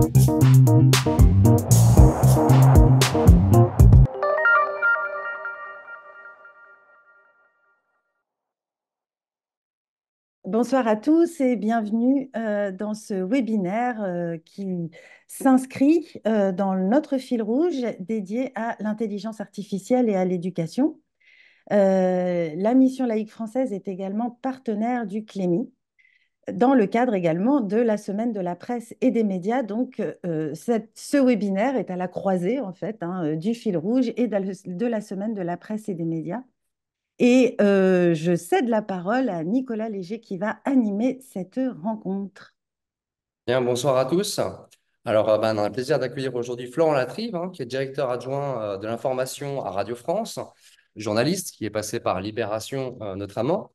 Bonsoir à tous et bienvenue dans ce webinaire qui s'inscrit dans notre fil rouge dédié à l'intelligence artificielle et à l'éducation. La Mission laïque française est également partenaire du CLEMI dans le cadre également de la Semaine de la presse et des médias. Donc, ce webinaire est à la croisée en fait du fil rouge et de la Semaine de la presse et des médias. Et je cède la parole à Nicolas Léger qui va animer cette rencontre. Bien, bonsoir à tous. Alors, on a le plaisir d'accueillir aujourd'hui Florent Latrive, qui est directeur adjoint de l'information à Radio France, journaliste qui est passé par Libération notamment.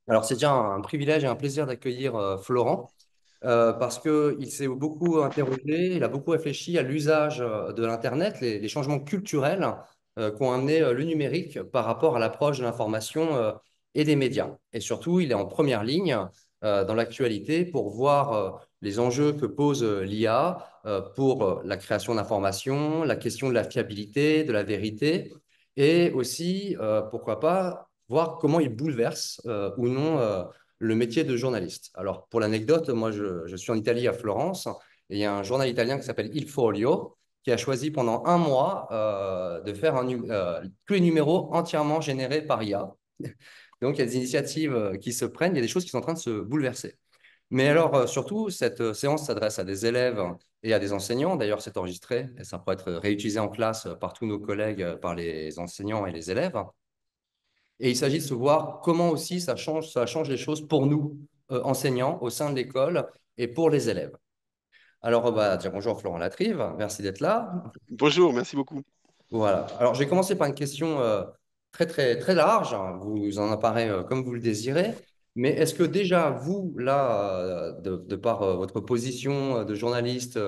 Alors, c'est déjà un privilège et un plaisir d'accueillir Florent parce qu'il s'est beaucoup interrogé, il a beaucoup réfléchi à l'usage de l'Internet, les changements culturels qu'ont amené le numérique par rapport à l'approche de l'information et des médias. Et surtout, il est en première ligne dans l'actualité pour voir les enjeux que pose l'IA pour la création d'informations, la question de la fiabilité, de la vérité, et aussi, pourquoi pas, voir comment il bouleverse ou non le métier de journaliste. Alors, pour l'anecdote, moi, je suis en Italie, à Florence, et il y a un journal italien qui s'appelle Il Foglio, qui a choisi pendant un mois de faire tous les numéros entièrement générés par IA. Donc, il y a des initiatives qui se prennent, il y a des choses qui sont en train de se bouleverser. Mais alors, surtout, cette séance s'adresse à des élèves et à des enseignants. D'ailleurs, c'est enregistré et ça pourrait être réutilisé en classe par tous nos collègues, par les enseignants et les élèves. Et il s'agit de se voir comment aussi ça change les choses pour nous, enseignants, au sein de l'école et pour les élèves. Alors, dire bonjour Florent Latrive, merci d'être là. Bonjour, merci beaucoup. Voilà. Alors, je vais commencer par une question très, très, très large. Vous en emparez comme vous le désirez. Mais est-ce que déjà, vous, là, de par votre position de journaliste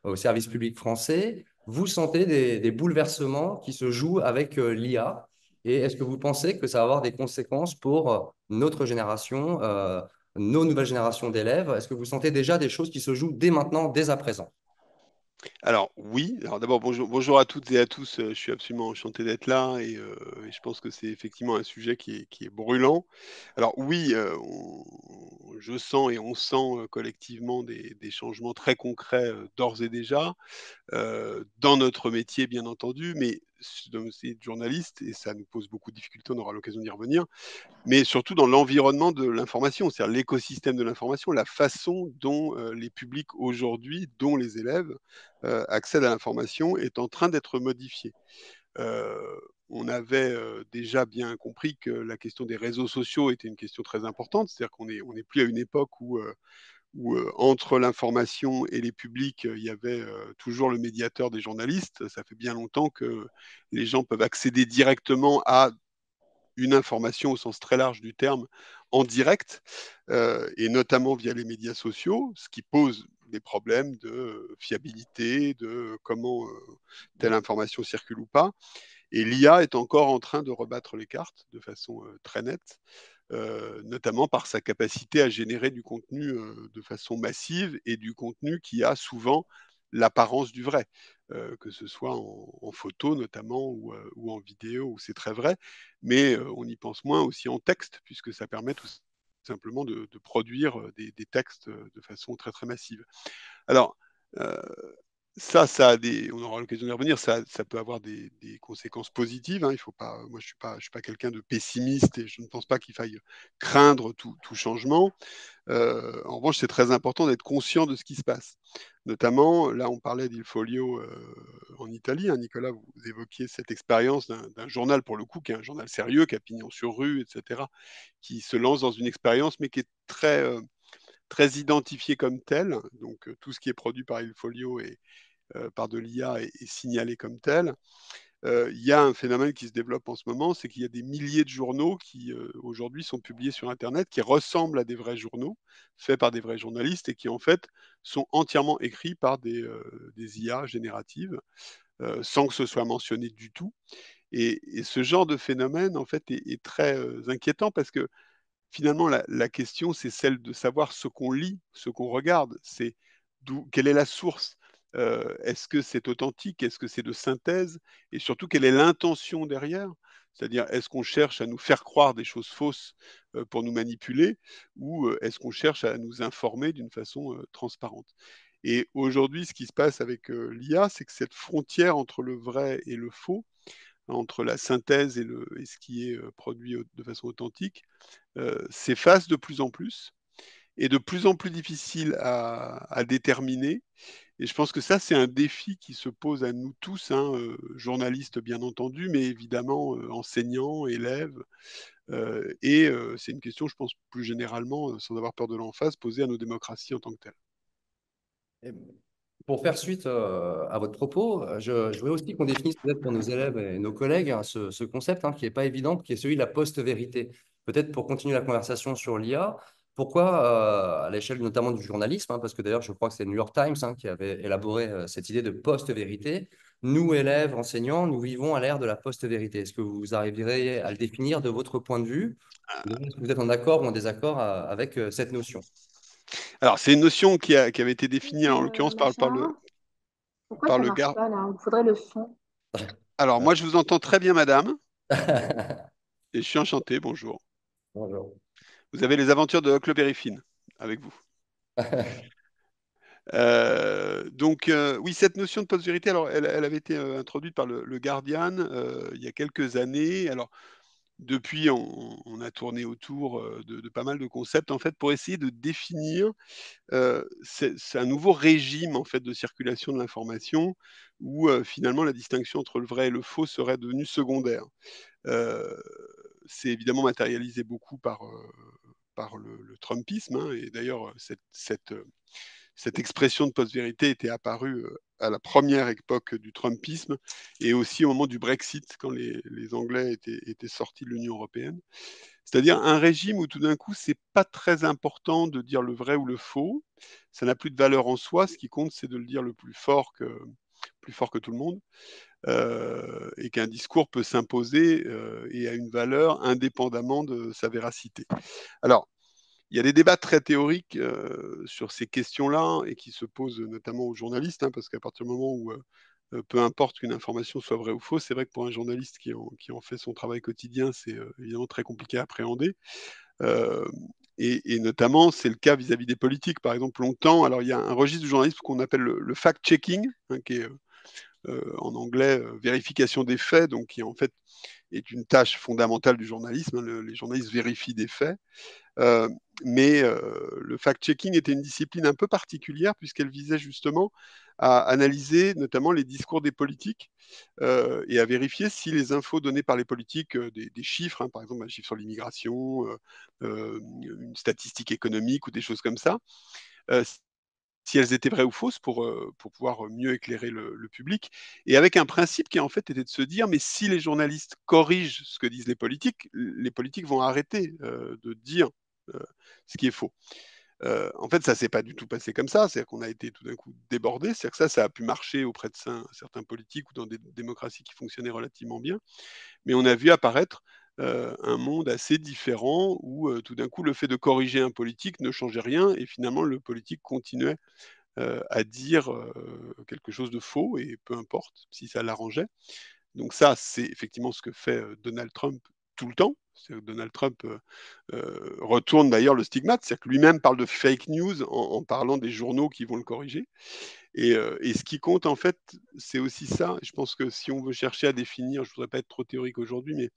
au service public français, vous sentez des bouleversements qui se jouent avec l'IA? Et est-ce que vous pensez que ça va avoir des conséquences pour notre génération, nos nouvelles générations d'élèves? Est-ce que vous sentez déjà des choses qui se jouent dès maintenant, dès à présent? Alors oui, alors d'abord bonjour à toutes et à tous, je suis absolument enchanté d'être là et je pense que c'est effectivement un sujet qui est brûlant. Alors oui, je sens et on sent collectivement des changements très concrets d'ores et déjà. Dans notre métier, bien entendu, mais dans notre métier de journaliste, et ça nous pose beaucoup de difficultés, on aura l'occasion d'y revenir, mais surtout dans l'environnement de l'information, c'est-à-dire l'écosystème de l'information, la façon dont les publics aujourd'hui, dont les élèves, accèdent à l'information est en train d'être modifiée. Euh, on avait déjà bien compris que la question des réseaux sociaux était une question très importante, c'est-à-dire qu'on est plus à une époque où entre l'information et les publics, il y avait toujours le médiateur des journalistes. Ça fait bien longtemps que les gens peuvent accéder directement à une information au sens très large du terme en direct, et notamment via les médias sociaux, ce qui pose des problèmes de fiabilité, de comment telle information circule ou pas. Et l'IA est encore en train de rebattre les cartes de façon très nette, notamment par sa capacité à générer du contenu de façon massive et du contenu qui a souvent l'apparence du vrai, que ce soit en photo notamment ou en vidéo, où c'est très vrai, mais on y pense moins aussi en texte, puisque ça permet tout simplement de produire des textes de façon très très massive. Alors, euh, ça a on aura l'occasion d'y revenir, ça peut avoir des conséquences positives, hein. Il faut pas, moi, je suis pas quelqu'un de pessimiste et je ne pense pas qu'il faille craindre tout changement. En revanche, c'est très important d'être conscient de ce qui se passe. Notamment, là, on parlait d'Il Folio en Italie, hein. Nicolas, vous évoquiez cette expérience d'un journal, pour le coup, qui est un journal sérieux, qui a pignon sur rue, etc., qui se lance dans une expérience, mais qui est très identifiée comme telle. Donc, tout ce qui est produit par Il Folio et par de l'IA est signalé comme tel. Il y a un phénomène qui se développe en ce moment, c'est qu'il y a des milliers de journaux qui aujourd'hui sont publiés sur Internet, qui ressemblent à des vrais journaux, faits par des vrais journalistes et qui en fait sont entièrement écrits par des IA génératives, sans que ce soit mentionné du tout. Et ce genre de phénomène en fait est très inquiétant parce que finalement la question c'est celle de savoir ce qu'on lit, ce qu'on regarde, c'est quelle est la source. Est-ce que c'est authentique? Est-ce que c'est de synthèse? Et surtout, quelle est l'intention derrière? C'est-à-dire, est-ce qu'on cherche à nous faire croire des choses fausses pour nous manipuler, ou est-ce qu'on cherche à nous informer d'une façon transparente? Et aujourd'hui, ce qui se passe avec l'IA, c'est que cette frontière entre le vrai et le faux, entre la synthèse et ce qui est produit de façon authentique, s'efface de plus en plus, et de plus en plus difficile à déterminer. Et je pense que ça, c'est un défi qui se pose à nous tous, hein, journalistes bien entendu, mais évidemment enseignants, élèves, c'est une question, je pense, plus généralement, sans avoir peur de l'emphase, posée à nos démocraties en tant que telles. Et pour faire suite à votre propos, je voudrais aussi qu'on définisse peut-être pour nos élèves et nos collègues hein, ce concept hein, qui n'est pas évident, qui est celui de la post-vérité. Peut-être pour continuer la conversation sur l'IA, pourquoi, à l'échelle notamment du journalisme, hein, parce que d'ailleurs je crois que c'est le New York Times hein, qui avait élaboré cette idée de post-vérité, nous, élèves, enseignants, nous vivons à l'ère de la post-vérité. Est-ce que vous arriverez à le définir de votre point de vue? Est-ce que vous êtes en accord ou en désaccord avec cette notion? Alors, c'est une notion qui avait été définie, en l'occurrence, Machin. Pourquoi par ça le marche gars. pas là? Il faudrait le son. Alors, moi, je vous entends très bien, madame, Euh, et je suis enchanté, bonjour. Bonjour. Vous avez les aventures de Huckleberry Finn avec vous. Oui, cette notion de post-vérité, alors elle avait été introduite par le Guardian il y a quelques années. Alors, depuis, on a tourné autour de pas mal de concepts, en fait, pour essayer de définir c'est un nouveau régime, en fait, de circulation de l'information où finalement la distinction entre le vrai et le faux serait devenue secondaire. Euh, c'est évidemment matérialisé beaucoup par le Trumpisme, hein, et d'ailleurs, cette expression de post-vérité était apparue à la première époque du Trumpisme et aussi au moment du Brexit, quand les Anglais étaient sortis de l'Union européenne. C'est-à-dire un régime où tout d'un coup, c'est pas très important de dire le vrai ou le faux. Ça n'a plus de valeur en soi. Ce qui compte, c'est de le dire le plus fort que tout le monde, et qu'un discours peut s'imposer et a une valeur indépendamment de sa véracité. Alors, il y a des débats très théoriques sur ces questions-là et qui se posent notamment aux journalistes, hein, parce qu'à partir du moment où peu importe qu'une information soit vraie ou fausse, c'est vrai que pour un journaliste qui en fait son travail quotidien, c'est évidemment très compliqué à appréhender. Euh, et notamment, c'est le cas vis-à-vis des politiques. Par exemple, longtemps, alors il y a un registre du journalisme qu'on appelle le fact-checking, hein, qui est en anglais vérification des faits, donc qui en fait est une tâche fondamentale du journalisme. Hein. Les journalistes vérifient des faits. Euh, mais le fact-checking était une discipline un peu particulière puisqu'elle visait justement à analyser notamment les discours des politiques et à vérifier si les infos données par les politiques, des chiffres, hein, par exemple un chiffre sur l'immigration, une statistique économique ou des choses comme ça, euh, si elles étaient vraies ou fausses pour pouvoir mieux éclairer le public. Et avec un principe qui en fait était de se dire, mais si les journalistes corrigent ce que disent les politiques vont arrêter de dire euh, ce qui est faux. En fait, ça s'est pas du tout passé comme ça. C'est-à-dire qu'on a été tout d'un coup débordé. C'est-à-dire que ça a pu marcher auprès de certains politiques ou dans des démocraties qui fonctionnaient relativement bien. Mais on a vu apparaître un monde assez différent où tout d'un coup, le fait de corriger un politique ne changeait rien et finalement, le politique continuait à dire quelque chose de faux et peu importe si ça l'arrangeait. Donc ça, c'est effectivement ce que fait Donald Trump tout le temps. Donald Trump retourne d'ailleurs le stigmate, c'est-à-dire que lui-même parle de fake news en parlant des journaux qui vont le corriger. Et ce qui compte en fait, c'est aussi ça. Je pense que si on veut chercher à définir, je ne voudrais pas être trop théorique aujourd'hui, mais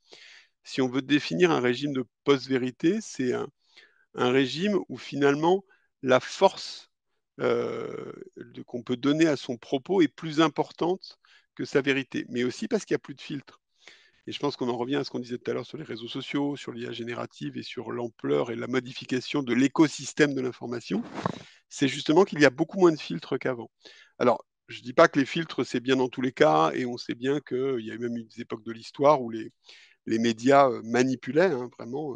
si on veut définir un régime de post-vérité, c'est un régime où finalement la force qu'on peut donner à son propos est plus importante que sa vérité, mais aussi parce qu'il n'y a plus de filtre. Et je pense qu'on en revient à ce qu'on disait tout à l'heure sur les réseaux sociaux, sur l'IA générative et sur l'ampleur et la modification de l'écosystème de l'information. C'est justement qu'il y a beaucoup moins de filtres qu'avant. Alors, je ne dis pas que les filtres, c'est bien dans tous les cas, et on sait bien qu'il y a même eu des époques de l'histoire où les médias manipulaient, hein, vraiment,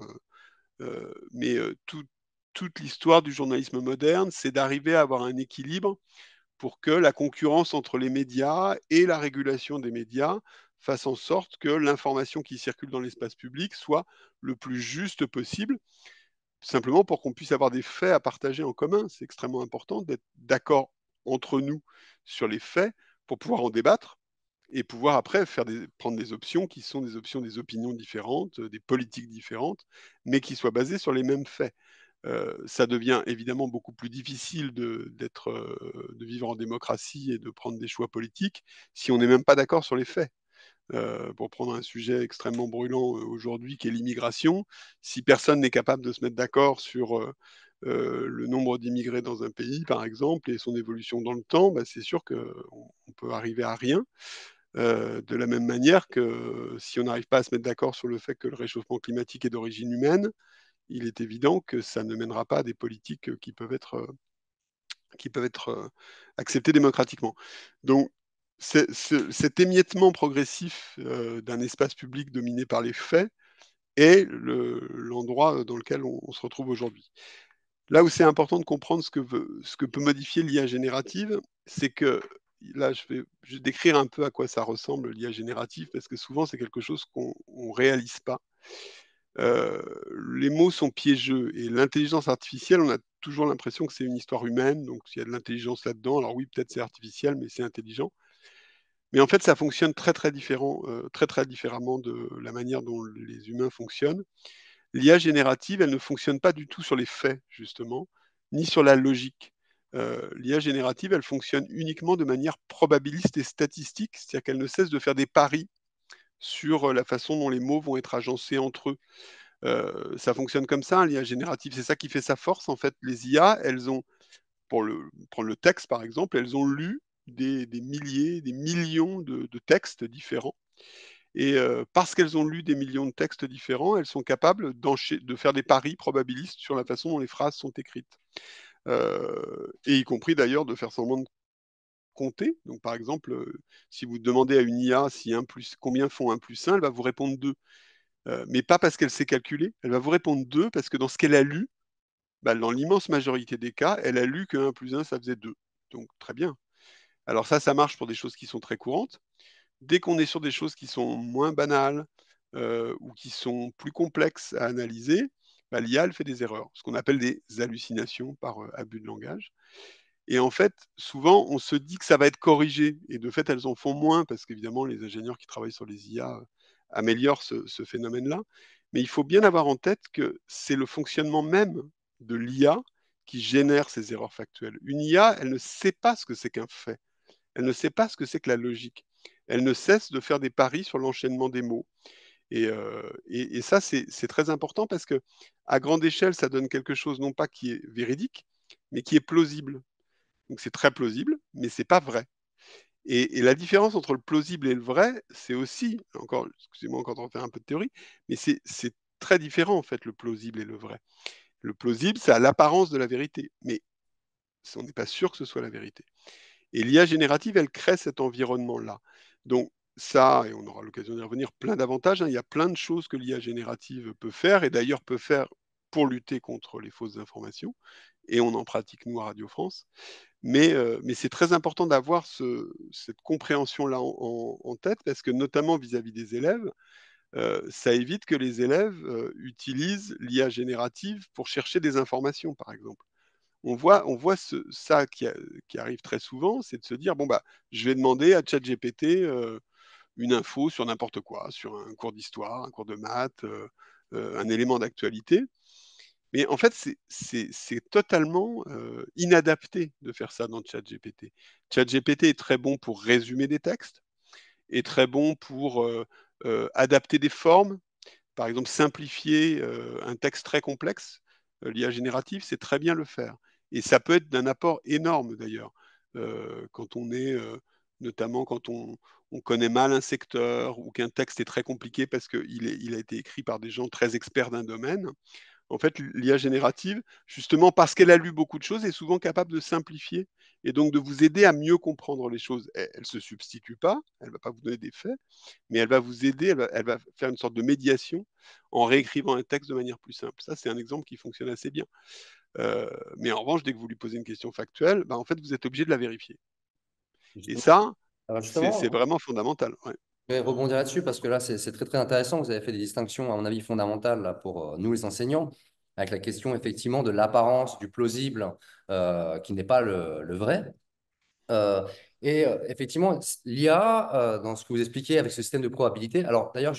mais toute l'histoire du journalisme moderne, c'est d'arriver à avoir un équilibre pour que la concurrence entre les médias et la régulation des médias fasse en sorte que l'information qui circule dans l'espace public soit le plus juste possible, simplement pour qu'on puisse avoir des faits à partager en commun. C'est extrêmement important d'être d'accord entre nous sur les faits pour pouvoir en débattre et pouvoir après prendre des options qui sont des options, des opinions différentes, des politiques différentes, mais qui soient basées sur les mêmes faits. Ça devient évidemment beaucoup plus difficile de vivre en démocratie et de prendre des choix politiques si on n'est même pas d'accord sur les faits. Pour prendre un sujet extrêmement brûlant aujourd'hui qui est l'immigration, si personne n'est capable de se mettre d'accord sur le nombre d'immigrés dans un pays, par exemple, et son évolution dans le temps, bah, c'est sûr qu'on peut arriver à rien. De la même manière que si on n'arrive pas à se mettre d'accord sur le fait que le réchauffement climatique est d'origine humaine, il est évident que ça ne mènera pas à des politiques qui peuvent être acceptées démocratiquement. Donc, cet émiettement progressif d'un espace public dominé par les faits est l'endroit dans lequel on se retrouve aujourd'hui. Là où c'est important de comprendre ce que peut modifier l'IA générative, c'est que là, je vais décrire un peu à quoi ça ressemble l'IA générative, parce que souvent c'est quelque chose qu'on ne réalise pas. Euh, les mots sont piégeux et l'intelligence artificielle, on a toujours l'impression que c'est une histoire humaine, donc il y a de l'intelligence là-dedans. Alors oui, peut-être c'est artificiel, mais c'est intelligent. Mais en fait, ça fonctionne très très différemment de la manière dont les humains fonctionnent. L'IA générative, elle ne fonctionne pas du tout sur les faits, justement, ni sur la logique. L'IA générative, elle fonctionne uniquement de manière probabiliste et statistique, c'est-à-dire qu'elle ne cesse de faire des paris sur la façon dont les mots vont être agencés entre eux. Ça fonctionne comme ça, l'IA générative, c'est ça qui fait sa force, en fait. Les IA, elles ont, prendre le texte par exemple, elles ont lu des milliers, des millions de textes différents. Et parce qu'elles ont lu des millions de textes différents, elles sont capables de faire des paris probabilistes sur la façon dont les phrases sont écrites. Et y compris d'ailleurs de faire semblant de compter. Donc par exemple, si vous demandez à une IA combien font 1 plus 1, elle va vous répondre 2. Mais pas parce qu'elle sait calculer, elle va vous répondre 2 parce que dans ce qu'elle a lu, bah, dans l'immense majorité des cas, elle a lu que 1 plus 1, ça faisait 2. Donc très bien. Alors ça marche pour des choses qui sont très courantes. Dès qu'on est sur des choses qui sont moins banales ou qui sont plus complexes à analyser, bah, l'IA elle fait des erreurs, ce qu'on appelle des hallucinations par abus de langage. Et en fait, souvent, on se dit que ça va être corrigé. Et de fait, elles en font moins parce qu'évidemment, les ingénieurs qui travaillent sur les IA améliorent ce phénomène-là. Mais il faut bien avoir en tête que c'est le fonctionnement même de l'IA qui génère ces erreurs factuelles. Une IA, elle ne sait pas ce que c'est qu'un fait. Elle ne sait pas ce que c'est que la logique. Elle ne cesse de faire des paris sur l'enchaînement des mots. Et ça, c'est très important parce que à grande échelle, ça donne quelque chose non pas qui est véridique, mais qui est plausible. Donc c'est très plausible, mais c'est pas vrai. Et la différence entre le plausible et le vrai, c'est aussi, encore, excusez-moi encore de refaire un peu de théorie, mais c'est très différent en fait, le plausible et le vrai. Le plausible, c'est à l'apparence de la vérité, mais on n'est pas sûr que ce soit la vérité. Et l'IA générative, elle crée cet environnement-là. Donc ça, et on aura l'occasion d'y revenir, plein d'avantages, hein. Il y a plein de choses que l'IA générative peut faire, et d'ailleurs peut faire pour lutter contre les fausses informations, et on en pratique nous à Radio France. Mais c'est très important d'avoir cette compréhension-là en tête, parce que notamment vis-à-vis des élèves, ça évite que les élèves utilisent l'IA générative pour chercher des informations, par exemple. On voit ça qui arrive très souvent, c'est de se dire, bon, bah, je vais demander à ChatGPT une info sur n'importe quoi, sur un cours d'histoire, un cours de maths, un élément d'actualité. Mais en fait, c'est totalement inadapté de faire ça dans ChatGPT. ChatGPT est très bon pour résumer des textes, est très bon pour adapter des formes, par exemple, simplifier un texte très complexe, l'IA générative, c'est très bien le faire. Et ça peut être d'un apport énorme d'ailleurs, quand on est, notamment quand on connaît mal un secteur ou qu'un texte est très compliqué parce qu'il a été écrit par des gens très experts d'un domaine. En fait, l'IA générative, justement parce qu'elle a lu beaucoup de choses, est souvent capable de simplifier et donc de vous aider à mieux comprendre les choses. Elle ne se substitue pas, elle ne va pas vous donner des faits, mais elle va vous aider, elle va faire une sorte de médiation en réécrivant un texte de manière plus simple. Ça, c'est un exemple qui fonctionne assez bien. Mais en revanche, dès que vous lui posez une question factuelle, bah, en fait, vous êtes obligé de la vérifier. Et Justement, ça, alors c'est justement, vraiment fondamental. Ouais. je vais rebondir là-dessus parce que là, c'est très, très intéressant. Vous avez fait des distinctions, à mon avis, fondamentales là, pour nous, les enseignants, avec la question, effectivement, de l'apparence, du plausible, qui n'est pas le vrai. Euh, et effectivement, l'IA, dans ce que vous expliquez avec ce système de probabilité, alors d'ailleurs,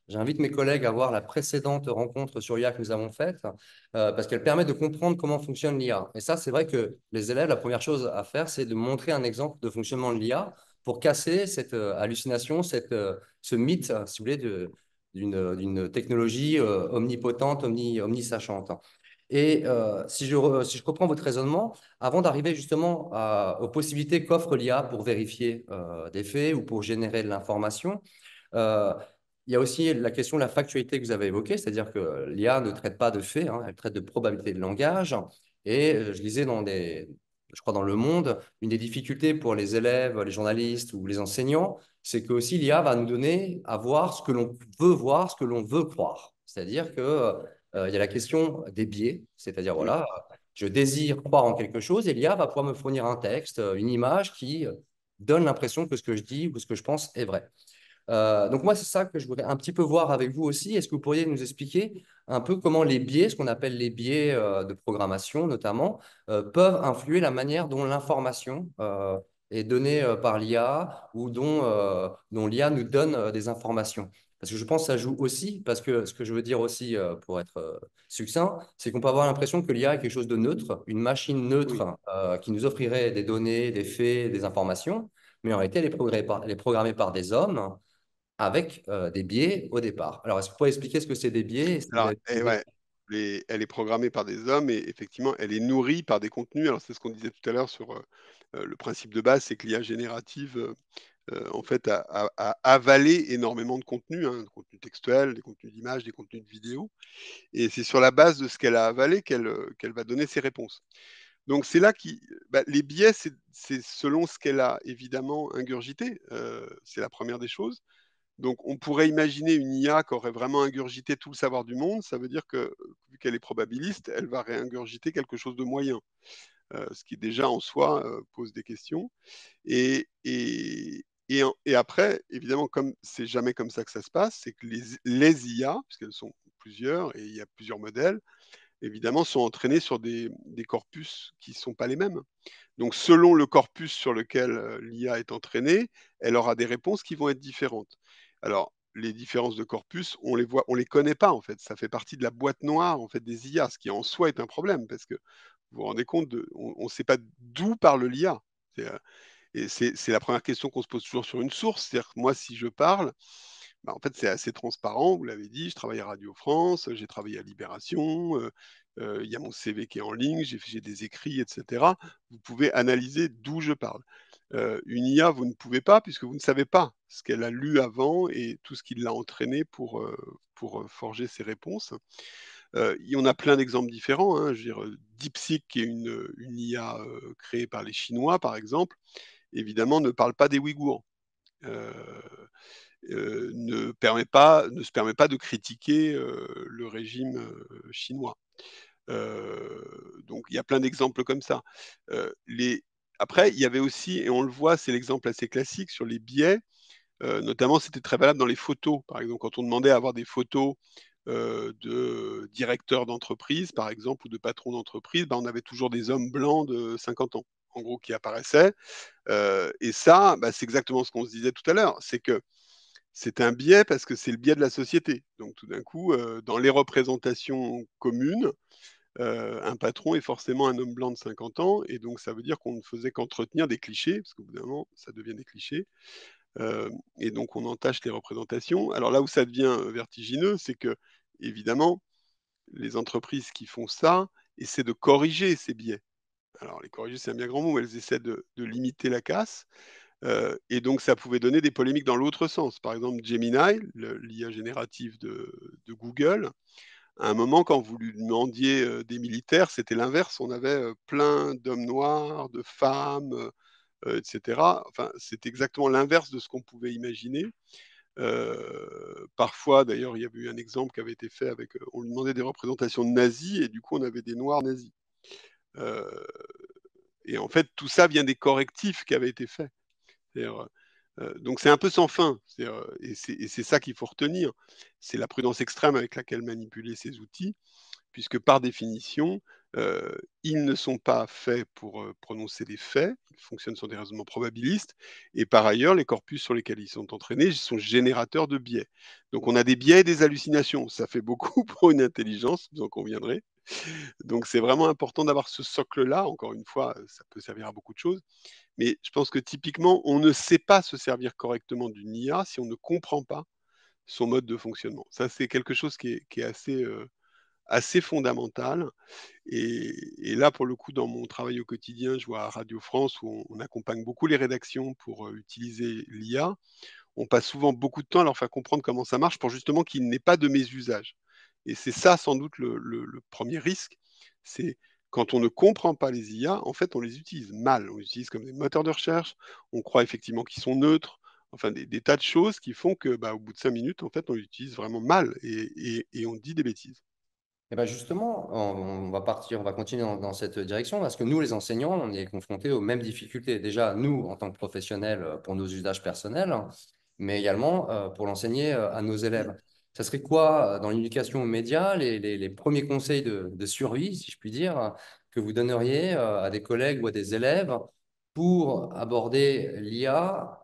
j'invite mes collègues à voir la précédente rencontre sur l'IA que nous avons faite, parce qu'elle permet de comprendre comment fonctionne l'IA. Et ça, c'est vrai que les élèves, la première chose à faire, c'est de montrer un exemple de fonctionnement de l'IA pour casser cette hallucination, ce mythe, si vous voulez, d'une technologie omnipotente, omnisachante. Et si je reprends votre raisonnement, avant d'arriver justement aux possibilités qu'offre l'IA pour vérifier des faits ou pour générer de l'information, euh, il y a aussi la question de la factualité que vous avez évoquée, c'est-à-dire que l'IA ne traite pas de faits, hein, elle traite de probabilité de langage. Et je lisais je crois dans Le Monde, une des difficultés pour les élèves, les journalistes ou les enseignants, c'est que aussi l'IA va nous donner à voir ce que l'on veut voir, ce que l'on veut croire. C'est-à-dire que il y a la question des biais, c'est-à-dire Oui. voilà, je désire croire en quelque chose et l'IA va pouvoir me fournir un texte, une image qui donne l'impression que ce que je dis ou que ce que je pense est vrai. Donc moi, c'est ça que je voudrais un petit peu voir avec vous aussi. Est-ce que vous pourriez nous expliquer un peu comment les biais, ce qu'on appelle les biais de programmation notamment, peuvent influer la manière dont l'information est donnée par l'IA ou dont l'IA nous donne des informations? Parce que je pense que ça joue aussi, parce que ce que je veux dire aussi, pour être succinct, c'est qu'on peut avoir l'impression que l'IA est quelque chose de neutre, une machine Oui. neutre qui nous offrirait des données, des faits, des informations, mais en réalité, elle est programmée par des hommes avec des biais au départ. Alors, est-ce que vous pouvez expliquer ce que c'est des biais et si vous Alors, avez des ouais, exemples? elle est programmée par des hommes et effectivement, elle est nourrie par des contenus. Alors, c'est ce qu'on disait tout à l'heure sur le principe de base, c'est que l'IA générative, en fait, a avalé énormément de contenus, hein, de contenus textuels, des contenus d'images, des contenus de vidéos. Et c'est sur la base de ce qu'elle a avalé qu'elle va donner ses réponses. Donc, c'est là qui, bah, les biais, c'est selon ce qu'elle a évidemment ingurgité. C'est la première des choses. Donc, on pourrait imaginer une IA qui aurait vraiment ingurgité tout le savoir du monde. Ça veut dire que, vu qu'elle est probabiliste, elle va réingurgiter quelque chose de moyen, ce qui déjà en soi pose des questions. Et après, évidemment, comme c'est jamais comme ça que ça se passe, c'est que les IA, puisqu'elles sont plusieurs et il y a plusieurs modèles, évidemment, sont entraînées sur des corpus qui ne sont pas les mêmes. Donc, selon le corpus sur lequel l'IA est entraînée, elle aura des réponses qui vont être différentes. Alors, les différences de corpus, on les voit, on les connaît pas en fait. Ça fait partie de la boîte noire en fait des IA, ce qui en soi est un problème parce que vous vous rendez compte, on ne sait pas d'où parle l'IA. Et c'est la première question qu'on se pose toujours sur une source. C'est-à-dire que moi, si je parle, bah, en fait, c'est assez transparent. Vous l'avez dit, je travaille à Radio France, j'ai travaillé à Libération, il y a mon CV qui est en ligne, j'ai des écrits, etc. Vous pouvez analyser d'où je parle. Une IA, vous ne pouvez pas, puisque vous ne savez pas ce qu'elle a lu avant et tout ce qui l'a entraîné pour forger ses réponses. Il y en a plein d'exemples différents, hein. Je veux dire, DeepSeek, qui est une IA créée par les Chinois, par exemple, évidemment, ne parle pas des Ouïghours. Euh, ne se permet pas de critiquer le régime chinois. Donc il y a plein d'exemples comme ça. Les... Après, il y avait aussi, et on le voit, c'est l'exemple assez classique sur les biais, notamment c'était très valable dans les photos. Par exemple, quand on demandait à avoir des photos de directeurs d'entreprise, par exemple, ou de patrons d'entreprise, ben, on avait toujours des hommes blancs de 50 ans, en gros, qui apparaissaient. Et ça, bah, c'est exactement ce qu'on se disait tout à l'heure, c'est que c'est un biais parce que c'est le biais de la société. Donc tout d'un coup, dans les représentations communes, un patron est forcément un homme blanc de 50 ans, et donc ça veut dire qu'on ne faisait qu'entretenir des clichés, parce qu'au bout d'un moment, ça devient des clichés, et donc on entache les représentations. Alors là où ça devient vertigineux, c'est que, évidemment, les entreprises qui font ça essaient de corriger ces biais. Alors les corriger, c'est un bien grand mot, mais elles essaient de limiter la casse. Et donc, ça pouvait donner des polémiques dans l'autre sens. Par exemple, Gemini, l'IA générative de Google, à un moment, quand vous lui demandiez des militaires, c'était l'inverse. On avait plein d'hommes noirs, de femmes, etc. Enfin, c'est exactement l'inverse de ce qu'on pouvait imaginer. Parfois, d'ailleurs, il y avait eu un exemple qui avait été fait avec, on lui demandait des représentations de nazis, et du coup, on avait des noirs nazis. Euh, et en fait, tout ça vient des correctifs qui avaient été faits. Donc c'est un peu sans fin, et c'est ça qu'il faut retenir. C'est la prudence extrême avec laquelle manipuler ces outils, puisque par définition, Euh, Ils ne sont pas faits pour prononcer des faits, ils fonctionnent sur des raisonnements probabilistes, et par ailleurs, les corpus sur lesquels ils sont entraînés sont générateurs de biais. Donc on a des biais et des hallucinations, ça fait beaucoup pour une intelligence, vous en conviendrez. Donc c'est vraiment important d'avoir ce socle-là, encore une fois, ça peut servir à beaucoup de choses, mais je pense que typiquement, on ne sait pas se servir correctement d'une IA si on ne comprend pas son mode de fonctionnement. Ça, c'est quelque chose qui est assez fondamental. Et là, pour le coup, dans mon travail au quotidien, je vois à Radio France où on accompagne beaucoup les rédactions pour utiliser l'IA. On passe souvent beaucoup de temps à leur faire comprendre comment ça marche pour justement qu'il n'ait pas de mésusage. Et c'est ça, sans doute, le premier risque. C'est quand on ne comprend pas les IA, en fait, on les utilise mal. On les utilise comme des moteurs de recherche. On croit effectivement qu'ils sont neutres. Enfin, des tas de choses qui font que, bah, au bout de 5 minutes, en fait, on l'utilise vraiment mal et on dit des bêtises. Et ben justement, on va continuer dans cette direction parce que nous, les enseignants, on est confrontés aux mêmes difficultés. Déjà, nous, en tant que professionnels, pour nos usages personnels, mais également pour l'enseigner à nos élèves. Ça serait quoi, dans l'éducation aux médias, les premiers conseils de survie, si je puis dire, que vous donneriez à des collègues ou à des élèves pour aborder l'IA,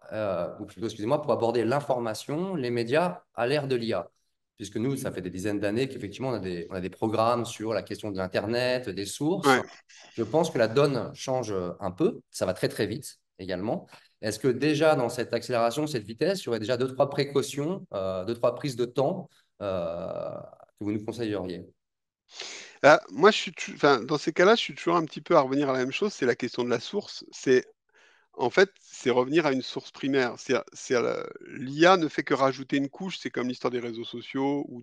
ou plutôt, excusez-moi, pour aborder l'information, les médias à l'ère de l'IA? Puisque nous, ça fait des dizaines d'années qu'effectivement, on a des programmes sur la question de l'Internet, des sources. Ouais. Je pense que la donne change un peu. Ça va très, très vite également. Est-ce que déjà, dans cette accélération, cette vitesse, il y aurait déjà deux, trois précautions, deux, trois prises de temps que vous nous conseilleriez? Ah, moi, enfin, dans ces cas-là, je suis toujours un petit peu à revenir à la même chose, c'est la question de la source. En fait, c'est revenir à une source primaire. L'IA ne fait que rajouter une couche, c'est comme l'histoire des réseaux sociaux ou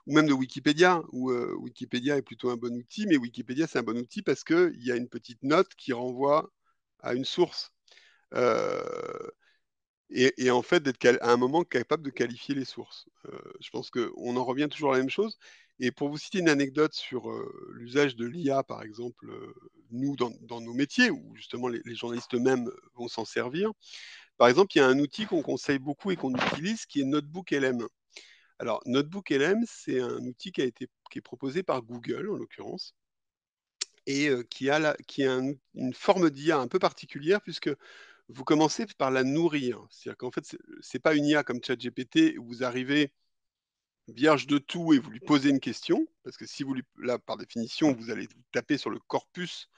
même de Wikipédia, où Wikipédia est plutôt un bon outil, mais Wikipédia, c'est un bon outil parce qu'il y a une petite note qui renvoie à une source. Euh, et en fait, à un moment capable de qualifier les sources. Je pense qu'on en revient toujours à la même chose. Et pour vous citer une anecdote sur l'usage de l'IA, par exemple, nous, dans nos métiers, où justement les journalistes eux-mêmes vont s'en servir, par exemple, il y a un outil qu'on conseille beaucoup et qu'on utilise qui est Notebook LM. Alors, Notebook LM, c'est un outil qui est proposé par Google, en l'occurrence, et qui a une forme d'IA un peu particulière, puisque vous commencez par la nourrir. C'est-à-dire qu'en fait, c'est pas une IA comme ChatGPT où vous arrivez vierge de tout et vous lui posez une question, parce que si vous lui, là, par définition, vous allez taper sur le corpus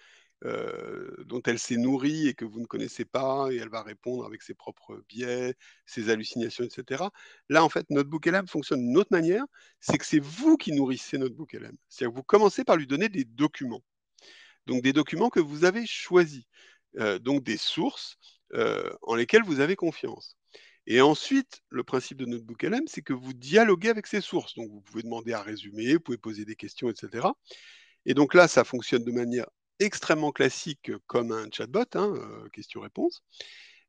dont elle s'est nourrie et que vous ne connaissez pas, et elle va répondre avec ses propres biais, ses hallucinations, etc. Là, en fait, Notebook LM fonctionne d'une autre manière, c'est que c'est vous qui nourrissez Notebook LM. C'est-à-dire que vous commencez par lui donner des documents. Donc des documents que vous avez choisis, donc des sources en lesquelles vous avez confiance. Et ensuite, le principe de Notebook LM, c'est que vous dialoguez avec ces sources. Donc vous pouvez demander à résumer, vous pouvez poser des questions, etc. Et donc là, ça fonctionne de manière extrêmement classique comme un chatbot, hein, question-réponse.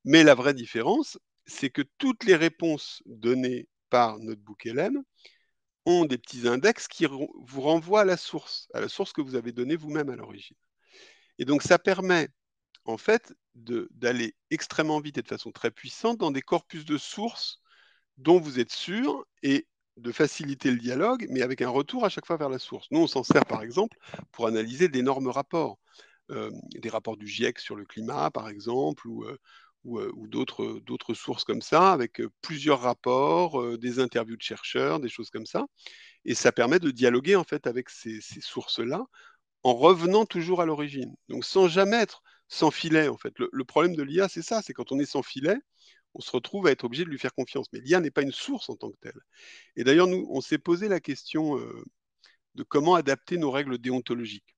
Mais la vraie différence, c'est que toutes les réponses données par Notebook LM ont des petits index qui vous renvoient à la source que vous avez donnée vous-même à l'origine. Et donc ça permet en fait d'aller extrêmement vite et de façon très puissante dans des corpus de sources dont vous êtes sûr et de faciliter le dialogue, mais avec un retour à chaque fois vers la source. Nous, on s'en sert par exemple pour analyser d'énormes rapports, des rapports du GIEC sur le climat par exemple, ou d'autres sources comme ça, avec plusieurs rapports, des interviews de chercheurs, des choses comme ça. Et ça permet de dialoguer en fait avec ces sources-là en revenant toujours à l'origine. Donc sans jamais être sans filet, en fait. Le problème de l'IA, c'est ça, c'est quand on est sans filet, on se retrouve à être obligé de lui faire confiance. Mais l'IA n'est pas une source en tant que telle. Et d'ailleurs, nous, on s'est posé la question de comment adapter nos règles déontologiques.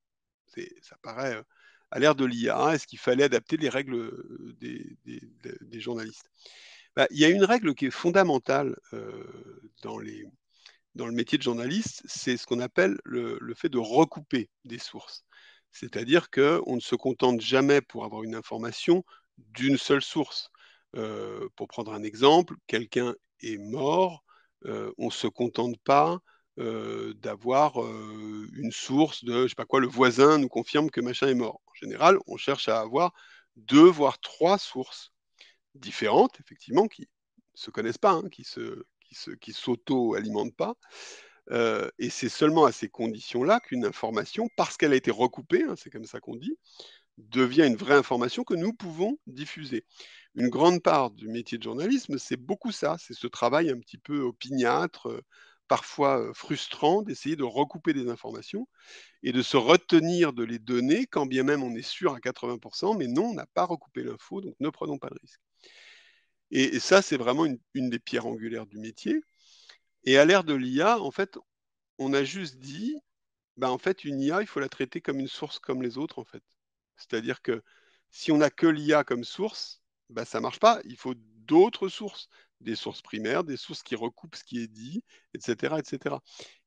Ça paraît à l'ère de l'IA, est-ce qu'il fallait adapter les règles des journalistes? Bah, il y a une règle qui est fondamentale dans le métier de journaliste, c'est ce qu'on appelle le fait de recouper des sources. C'est-à-dire qu'on ne se contente jamais pour avoir une information d'une seule source. Pour prendre un exemple, quelqu'un est mort, on ne se contente pas d'avoir une source de, je sais pas quoi, le voisin nous confirme que machin est mort. En général, on cherche à avoir deux, voire trois sources différentes, effectivement, qui ne se connaissent pas, hein, qui s'auto-alimentent pas, Et c'est seulement à ces conditions-là qu'une information, parce qu'elle a été recoupée, hein, c'est comme ça qu'on dit, devient une vraie information que nous pouvons diffuser. Une grande part du métier de journalisme, c'est beaucoup ça, c'est ce travail un petit peu opiniâtre, parfois frustrant, d'essayer de recouper des informations et de se retenir de les donner, quand bien même on est sûr à 80%, mais non, on n'a pas recoupé l'info, donc ne prenons pas de risque. Et ça, c'est vraiment une des pierres angulaires du métier. Et à l'ère de l'IA, en fait, on a juste dit, bah, en fait, une IA, il faut la traiter comme une source comme les autres, en fait. C'est-à-dire que si on n'a que l'IA comme source, bah, ça marche pas. Il faut d'autres sources, des sources primaires, des sources qui recoupent ce qui est dit, etc., etc.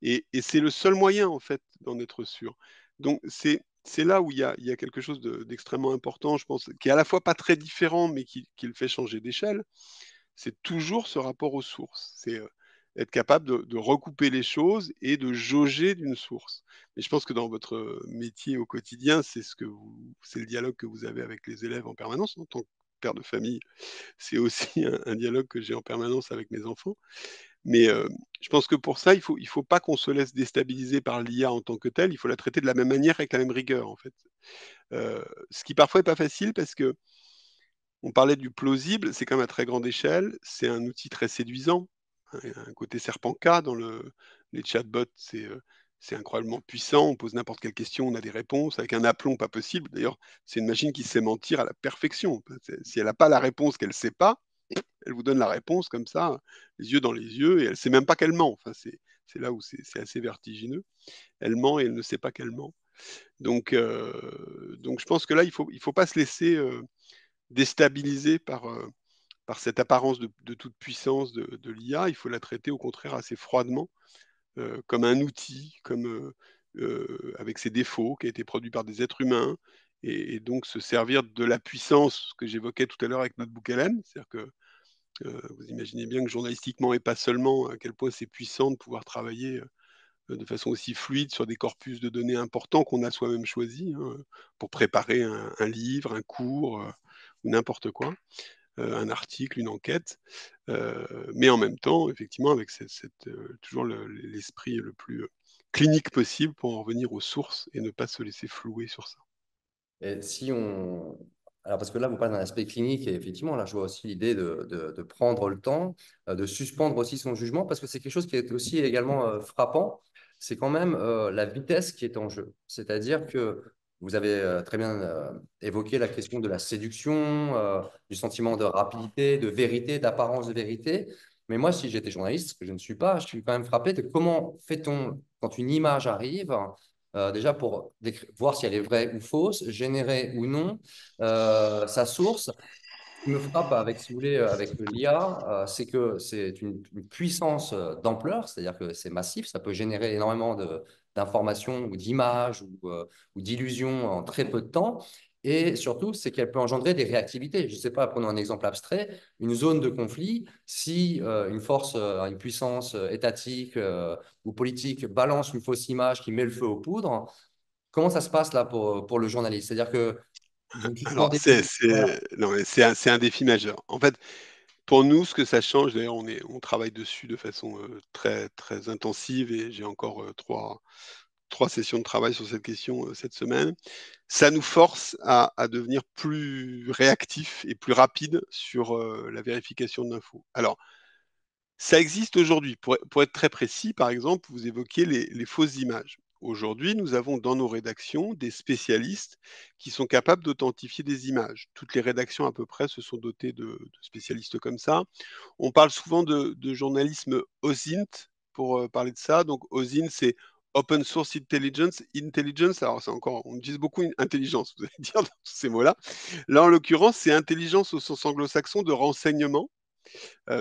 Et c'est le seul moyen, en fait, d'en être sûr. Donc, c'est là où il y a quelque chose d'extrêmement important, je pense, qui est à la fois pas très différent, mais qui le fait changer d'échelle. C'est toujours ce rapport aux sources. C'est être capable de recouper les choses et de jauger d'une source. Et je pense que dans votre métier au quotidien, c'est le dialogue que vous avez avec les élèves en permanence. En tant que père de famille, c'est aussi un dialogue que j'ai en permanence avec mes enfants. Mais je pense que pour ça, il faut pas qu'on se laisse déstabiliser par l'IA en tant que telle. Il faut la traiter de la même manière, avec la même rigueur, en fait. Ce qui parfois est pas facile parce que on parlait du plausible, c'est quand même à très grande échelle, c'est un outil très séduisant, hein, il y a un côté serpent-K dans les chatbots, c'est incroyablement puissant, on pose n'importe quelle question, on a des réponses avec un aplomb pas possible. D'ailleurs, c'est une machine qui sait mentir à la perfection. Si elle n'a pas la réponse qu'elle ne sait pas, elle vous donne la réponse comme ça, les yeux dans les yeux, et elle ne sait même pas qu'elle ment. Enfin, c'est là où c'est assez vertigineux. Elle ment et elle ne sait pas qu'elle ment. Donc je pense que là, il faut pas se laisser déstabiliser par cette apparence de toute puissance de l'IA. Il faut la traiter au contraire assez froidement, comme un outil, avec ses défauts, qui a été produit par des êtres humains, et donc se servir de la puissance que j'évoquais tout à l'heure avec notre bouc LM. C'est-à-dire que vous imaginez bien que journalistiquement, et pas seulement, à quel point c'est puissant de pouvoir travailler de façon aussi fluide sur des corpus de données importants qu'on a soi-même choisis, hein, pour préparer un livre, un cours, ou n'importe quoi, un article, une enquête, mais en même temps, effectivement, avec toujours l'esprit le plus clinique possible pour en revenir aux sources et ne pas se laisser flouer sur ça. Et si on... Alors, parce que là, vous parlez d'un aspect clinique, et effectivement, là, je vois aussi l'idée de prendre le temps, de suspendre aussi son jugement, parce que c'est quelque chose qui est aussi également frappant, c'est quand même la vitesse qui est en jeu. C'est-à-dire que vous avez très bien évoqué la question de la séduction, du sentiment de rapidité, de vérité, d'apparence de vérité. Mais moi, si j'étais journaliste, ce que je ne suis pas, je suis quand même frappé de comment fait-on, quand une image arrive, déjà pour voir si elle est vraie ou fausse, générer ou non sa source. Ce qui me frappe avec, si vous voulez, avec l'IA, c'est que c'est une puissance d'ampleur, c'est-à-dire que c'est massif, ça peut générer énormément d'informations ou d'images ou d'illusions en très peu de temps. Et surtout, c'est qu'elle peut engendrer des réactivités. Je ne sais pas, prenons un exemple abstrait, une zone de conflit, si une force, une puissance étatique ou politique balance une fausse image qui met le feu aux poudres, comment ça se passe là pour le journaliste? C'est-à-dire que vous Alors, suspendez... Voilà. non, mais c'est un défi majeur. En fait, pour nous, ce que ça change, d'ailleurs, on travaille dessus de façon très, très intensive, et j'ai encore trois sessions de travail sur cette question cette semaine. Ça nous force à devenir plus réactifs et plus rapides sur la vérification de l'info. Alors, ça existe aujourd'hui. Pour être très précis, par exemple, vous évoquiez les fausses images. Aujourd'hui, nous avons dans nos rédactions des spécialistes qui sont capables d'authentifier des images. Toutes les rédactions à peu près se sont dotées de spécialistes comme ça. On parle souvent de journalisme OSINT pour parler de ça. Donc OSINT, c'est Open Source Intelligence. Intelligence, alors c'est encore, on utilise beaucoup intelligence, vous allez dire dans tous ces mots-là. Là, en l'occurrence, c'est intelligence au sens anglo-saxon de renseignement.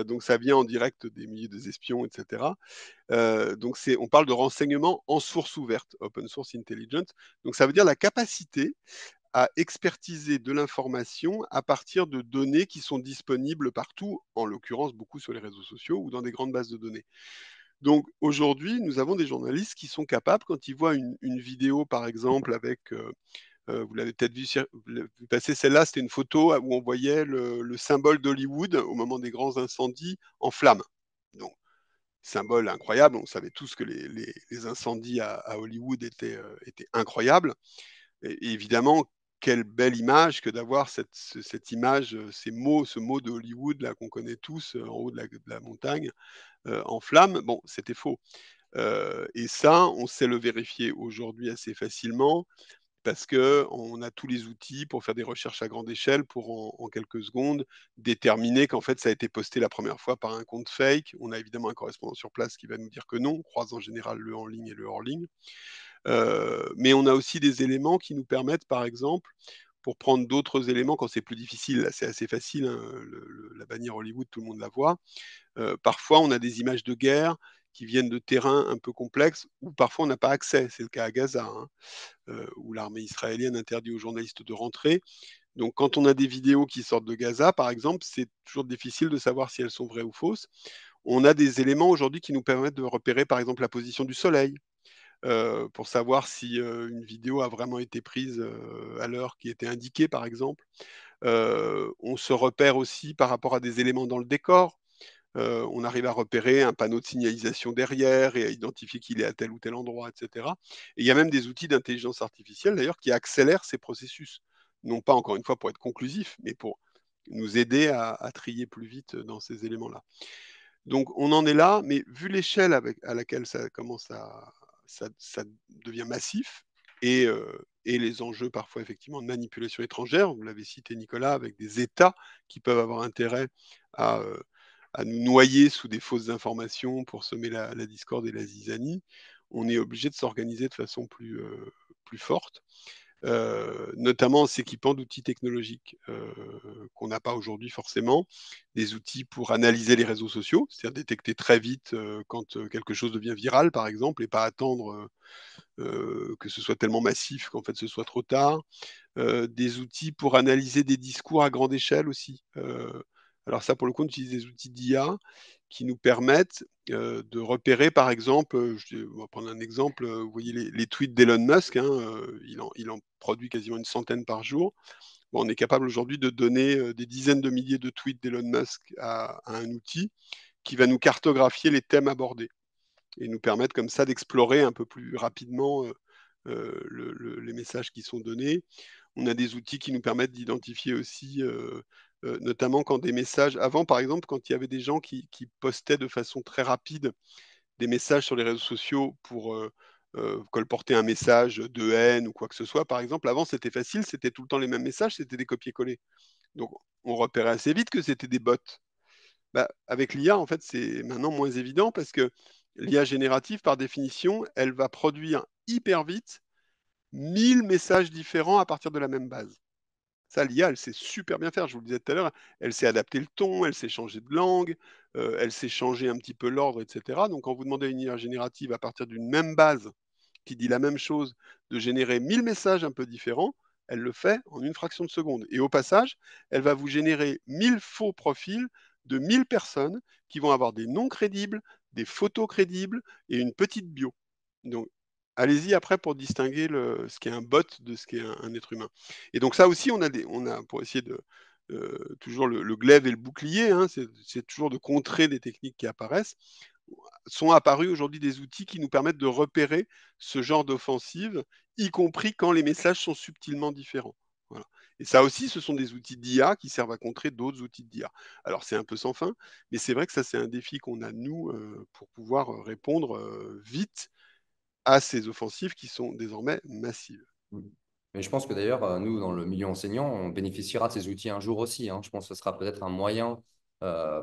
Donc ça vient en direct des milliers des espions, etc. Donc on parle de renseignement en source ouverte, Open Source Intelligence. Donc ça veut dire la capacité à expertiser de l'information à partir de données qui sont disponibles partout, en l'occurrence beaucoup sur les réseaux sociaux ou dans des grandes bases de données. Donc aujourd'hui, nous avons des journalistes qui sont capables, quand ils voient une vidéo, par exemple, avec, vous l'avez peut-être vu passer, celle-là, c'était une photo où on voyait le symbole d'Hollywood au moment des grands incendies en flammes. Donc symbole incroyable. On savait tous que les incendies à Hollywood étaient incroyables. Et évidemment, quelle belle image que d'avoir cette image, ce mot de Hollywood là qu'on connaît tous en haut de la montagne, en flammes. Bon, c'était faux. Et ça, on sait le vérifier aujourd'hui assez facilement parce que on a tous les outils pour faire des recherches à grande échelle pour en quelques secondes déterminer qu'en fait ça a été posté la première fois par un compte fake. On a évidemment un correspondant sur place qui va nous dire que non, on croise en général le en ligne et le hors ligne. Mais on a aussi des éléments qui nous permettent, par exemple, pour prendre d'autres éléments quand c'est plus difficile, là c'est assez facile, hein, la bannière Hollywood, tout le monde la voit. Parfois, on a des images de guerre qui viennent de terrains un peu complexes, où parfois on n'a pas accès. C'est le cas à Gaza, hein, où l'armée israélienne interdit aux journalistes de rentrer. Donc quand on a des vidéos qui sortent de Gaza, par exemple, c'est toujours difficile de savoir si elles sont vraies ou fausses. On a des éléments aujourd'hui qui nous permettent de repérer, par exemple, la position du soleil, pour savoir si une vidéo a vraiment été prise à l'heure qui était indiquée, par exemple. On se repère aussi par rapport à des éléments dans le décor. On arrive à repérer un panneau de signalisation derrière et à identifier qu'il est à tel ou tel endroit, etc. Et il y a même des outils d'intelligence artificielle, d'ailleurs, qui accélèrent ces processus. Non pas, encore une fois, pour être conclusif, mais pour nous aider à trier plus vite dans ces éléments-là. Donc on en est là, mais vu l'échelle à laquelle ça commence ça devient massif et les enjeux parfois effectivement de manipulation étrangère, vous l'avez cité Nicolas, avec des États qui peuvent avoir intérêt à, euh, à nous noyer sous des fausses informations pour semer la discorde et la zizanie, on est obligé de s'organiser de façon plus forte. Notamment en s'équipant d'outils technologiques qu'on n'a pas aujourd'hui forcément, des outils pour analyser les réseaux sociaux, c'est-à-dire détecter très vite quand quelque chose devient viral, par exemple, et pas attendre que ce soit tellement massif qu'en fait ce soit trop tard. Des outils pour analyser des discours à grande échelle aussi. Alors ça, pour le coup, on utilise des outils d'IA qui nous permettent de repérer, par exemple, on va prendre un exemple, vous voyez les tweets d'Elon Musk, hein, il en produit quasiment une centaine par jour. Bon, on est capable aujourd'hui de donner des dizaines de milliers de tweets d'Elon Musk à un outil qui va nous cartographier les thèmes abordés et nous permettre comme ça d'explorer un peu plus rapidement les messages qui sont donnés. On a des outils qui nous permettent d'identifier aussi, notamment quand des messages, avant par exemple, quand il y avait des gens qui postaient de façon très rapide des messages sur les réseaux sociaux pour colporter un message de haine ou quoi que ce soit, par exemple, avant c'était facile, c'était tout le temps les mêmes messages, c'était des copier-coller. Donc on repérait assez vite que c'était des bots. Bah, avec l'IA, en fait, c'est maintenant moins évident parce que l'IA générative, par définition, elle va produire hyper vite 1000 messages différents à partir de la même base. Ça, l'IA, elle sait super bien faire. Je vous le disais tout à l'heure, elle sait adapter le ton, elle sait changer de langue, elle sait changer un petit peu l'ordre, etc. Donc, quand vous demandez à une IA générative à partir d'une même base qui dit la même chose, de générer 1000 messages un peu différents, elle le fait en une fraction de seconde. Et au passage, elle va vous générer 1000 faux profils de 1000 personnes qui vont avoir des noms crédibles, des photos crédibles et une petite bio. Donc, allez-y après pour distinguer ce qui est un bot de ce qui est un être humain. Et donc ça aussi, on a pour essayer de toujours le glaive et le bouclier, hein, c'est toujours de contrer des techniques qui apparaissent, sont apparus aujourd'hui des outils qui nous permettent de repérer ce genre d'offensive, y compris quand les messages sont subtilement différents. Voilà. Et ça aussi, ce sont des outils d'IA qui servent à contrer d'autres outils d'IA. Alors c'est un peu sans fin, mais c'est vrai que ça c'est un défi qu'on a nous pour pouvoir répondre vite à ces offensives qui sont désormais massives. Mais je pense que d'ailleurs, nous, dans le milieu enseignant, on bénéficiera de ces outils un jour aussi, hein. Je pense que ce sera peut-être un moyen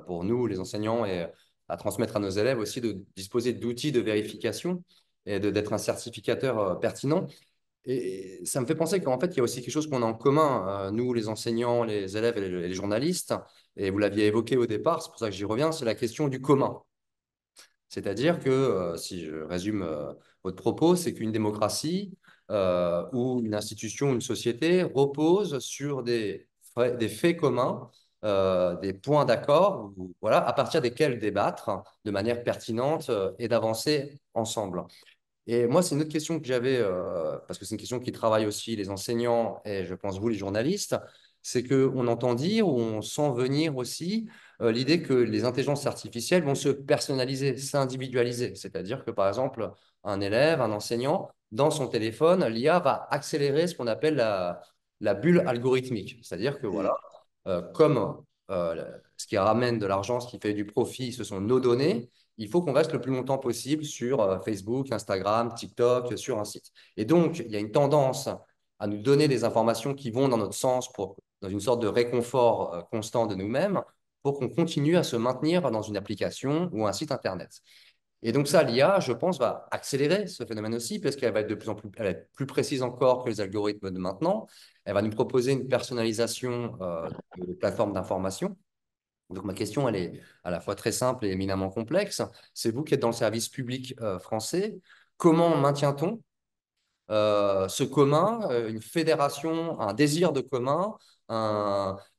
pour nous, les enseignants, et à transmettre à nos élèves aussi de disposer d'outils de vérification et d'être un certificateur pertinent. Et ça me fait penser qu'en fait, il y a aussi quelque chose qu'on a en commun, nous, les enseignants, les élèves et les journalistes, et vous l'aviez évoqué au départ, c'est pour ça que j'y reviens, c'est la question du commun. C'est-à-dire que, si je résume votre propos, c'est qu'une démocratie ou une institution, une société repose sur des faits communs, des points d'accord, voilà, à partir desquels débattre de manière pertinente et d'avancer ensemble. Et moi, c'est une autre question que j'avais, parce que c'est une question qui travaille aussi les enseignants et je pense vous, les journalistes. c'est qu'on entend dire ou on sent venir aussi l'idée que les intelligences artificielles vont se personnaliser, s'individualiser. C'est-à-dire que, par exemple, un élève, un enseignant, dans son téléphone, l'IA va accélérer ce qu'on appelle la bulle algorithmique. C'est-à-dire que, Mm. voilà, comme ce qui ramène de l'argent, ce qui fait du profit, ce sont nos données, il faut qu'on reste le plus longtemps possible sur Facebook, Instagram, TikTok, sur un site. Et donc, il y a une tendance à nous donner des informations qui vont dans notre sens dans une sorte de réconfort constant de nous-mêmes pour qu'on continue à se maintenir dans une application ou un site Internet. Et donc ça, l'IA, je pense, va accélérer ce phénomène aussi parce qu'elle va être de plus en plus, elle va être plus précise encore que les algorithmes de maintenant. Elle va nous proposer une personnalisation de plateformes d'information. Donc ma question, elle est à la fois très simple et éminemment complexe. C'est vous qui êtes dans le service public français. Comment maintient-on ce commun, une fédération, un désir de commun,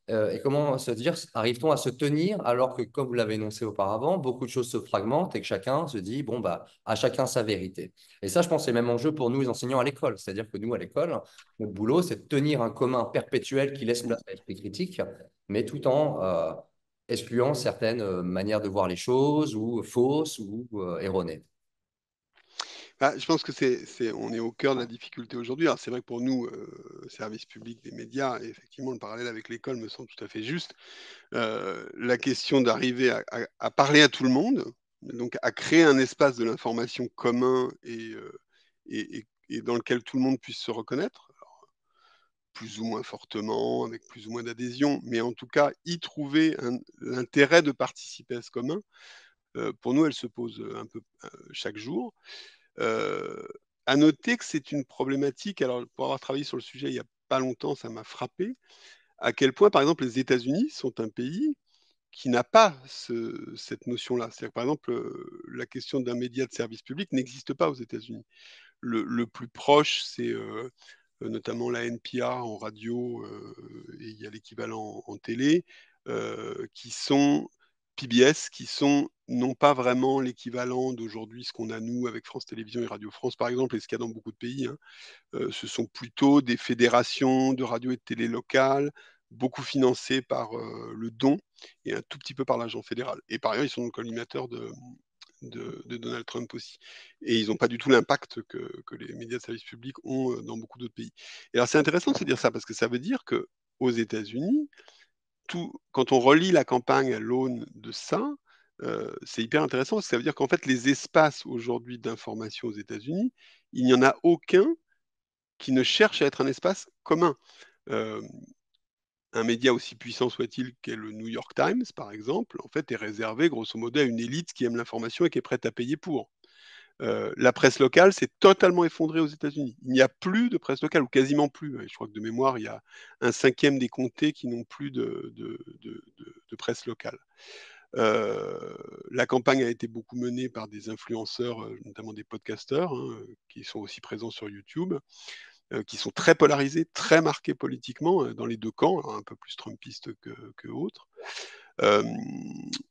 et comment se dire, arrive-t-on à se tenir alors que, comme vous l'avez énoncé auparavant, beaucoup de choses se fragmentent et que chacun se dit, bon, bah, à chacun sa vérité. Et ça, je pense, c'est le même enjeu pour nous, les enseignants à l'école. C'est-à-dire que nous, à l'école, notre boulot, c'est de tenir un commun perpétuel qui laisse place à l'esprit critique, mais tout en excluant certaines manières de voir les choses ou fausses ou erronées. Ah, je pense que on est au cœur de la difficulté aujourd'hui. Alors c'est vrai que pour nous, service public des médias, et effectivement, le parallèle avec l'école me semble tout à fait juste. La question d'arriver à parler à tout le monde, donc à créer un espace de l'information commun et dans lequel tout le monde puisse se reconnaître, plus ou moins fortement, avec plus ou moins d'adhésion, mais en tout cas y trouver l'intérêt de participer à ce commun. Pour nous, elle se pose un peu chaque jour. Euh, à noter que c'est une problématique, alors pour avoir travaillé sur le sujet il n'y a pas longtemps, ça m'a frappé, à quel point, par exemple, les États-Unis sont un pays qui n'a pas cette notion-là. C'est-à-dire que, par exemple, la question d'un média de service public n'existe pas aux États-Unis. Le plus proche, c'est notamment la NPR en radio, et il y a l'équivalent en télé, qui sont PBS, qui sont non pas vraiment l'équivalent d'aujourd'hui, ce qu'on a nous avec France Télévisions et Radio France, par exemple, et ce qu'il y a dans beaucoup de pays, hein. Ce sont plutôt des fédérations de radio et de télé locales, beaucoup financées par le don et un tout petit peu par l'argent fédéral. Et par ailleurs, ils sont le collimateur de Donald Trump aussi. Et ils n'ont pas du tout l'impact que les médias de service public ont dans beaucoup d'autres pays. Et alors c'est intéressant de se dire ça parce que ça veut dire que aux États-Unis, quand on relie la campagne à l'aune de ça, c'est hyper intéressant parce que ça veut dire qu'en fait les espaces aujourd'hui d'information aux États-Unis, il n'y en a aucun qui ne cherche à être un espace commun. Euh, un média aussi puissant soit-il qu'est le New York Times, par exemple, en fait, est réservé grosso modo à une élite qui aime l'information et qui est prête à payer pour. La presse locale s'est totalement effondrée aux États-Unis. Il n'y a plus de presse locale, ou quasiment plus. Je crois que de mémoire, il y a un cinquième des comtés qui n'ont plus de presse locale. La campagne a été beaucoup menée par des influenceurs, notamment des podcasteurs, hein, qui sont aussi présents sur YouTube, qui sont très polarisés, très marqués politiquement, dans les deux camps, alors un peu plus trumpistes que autres. Euh,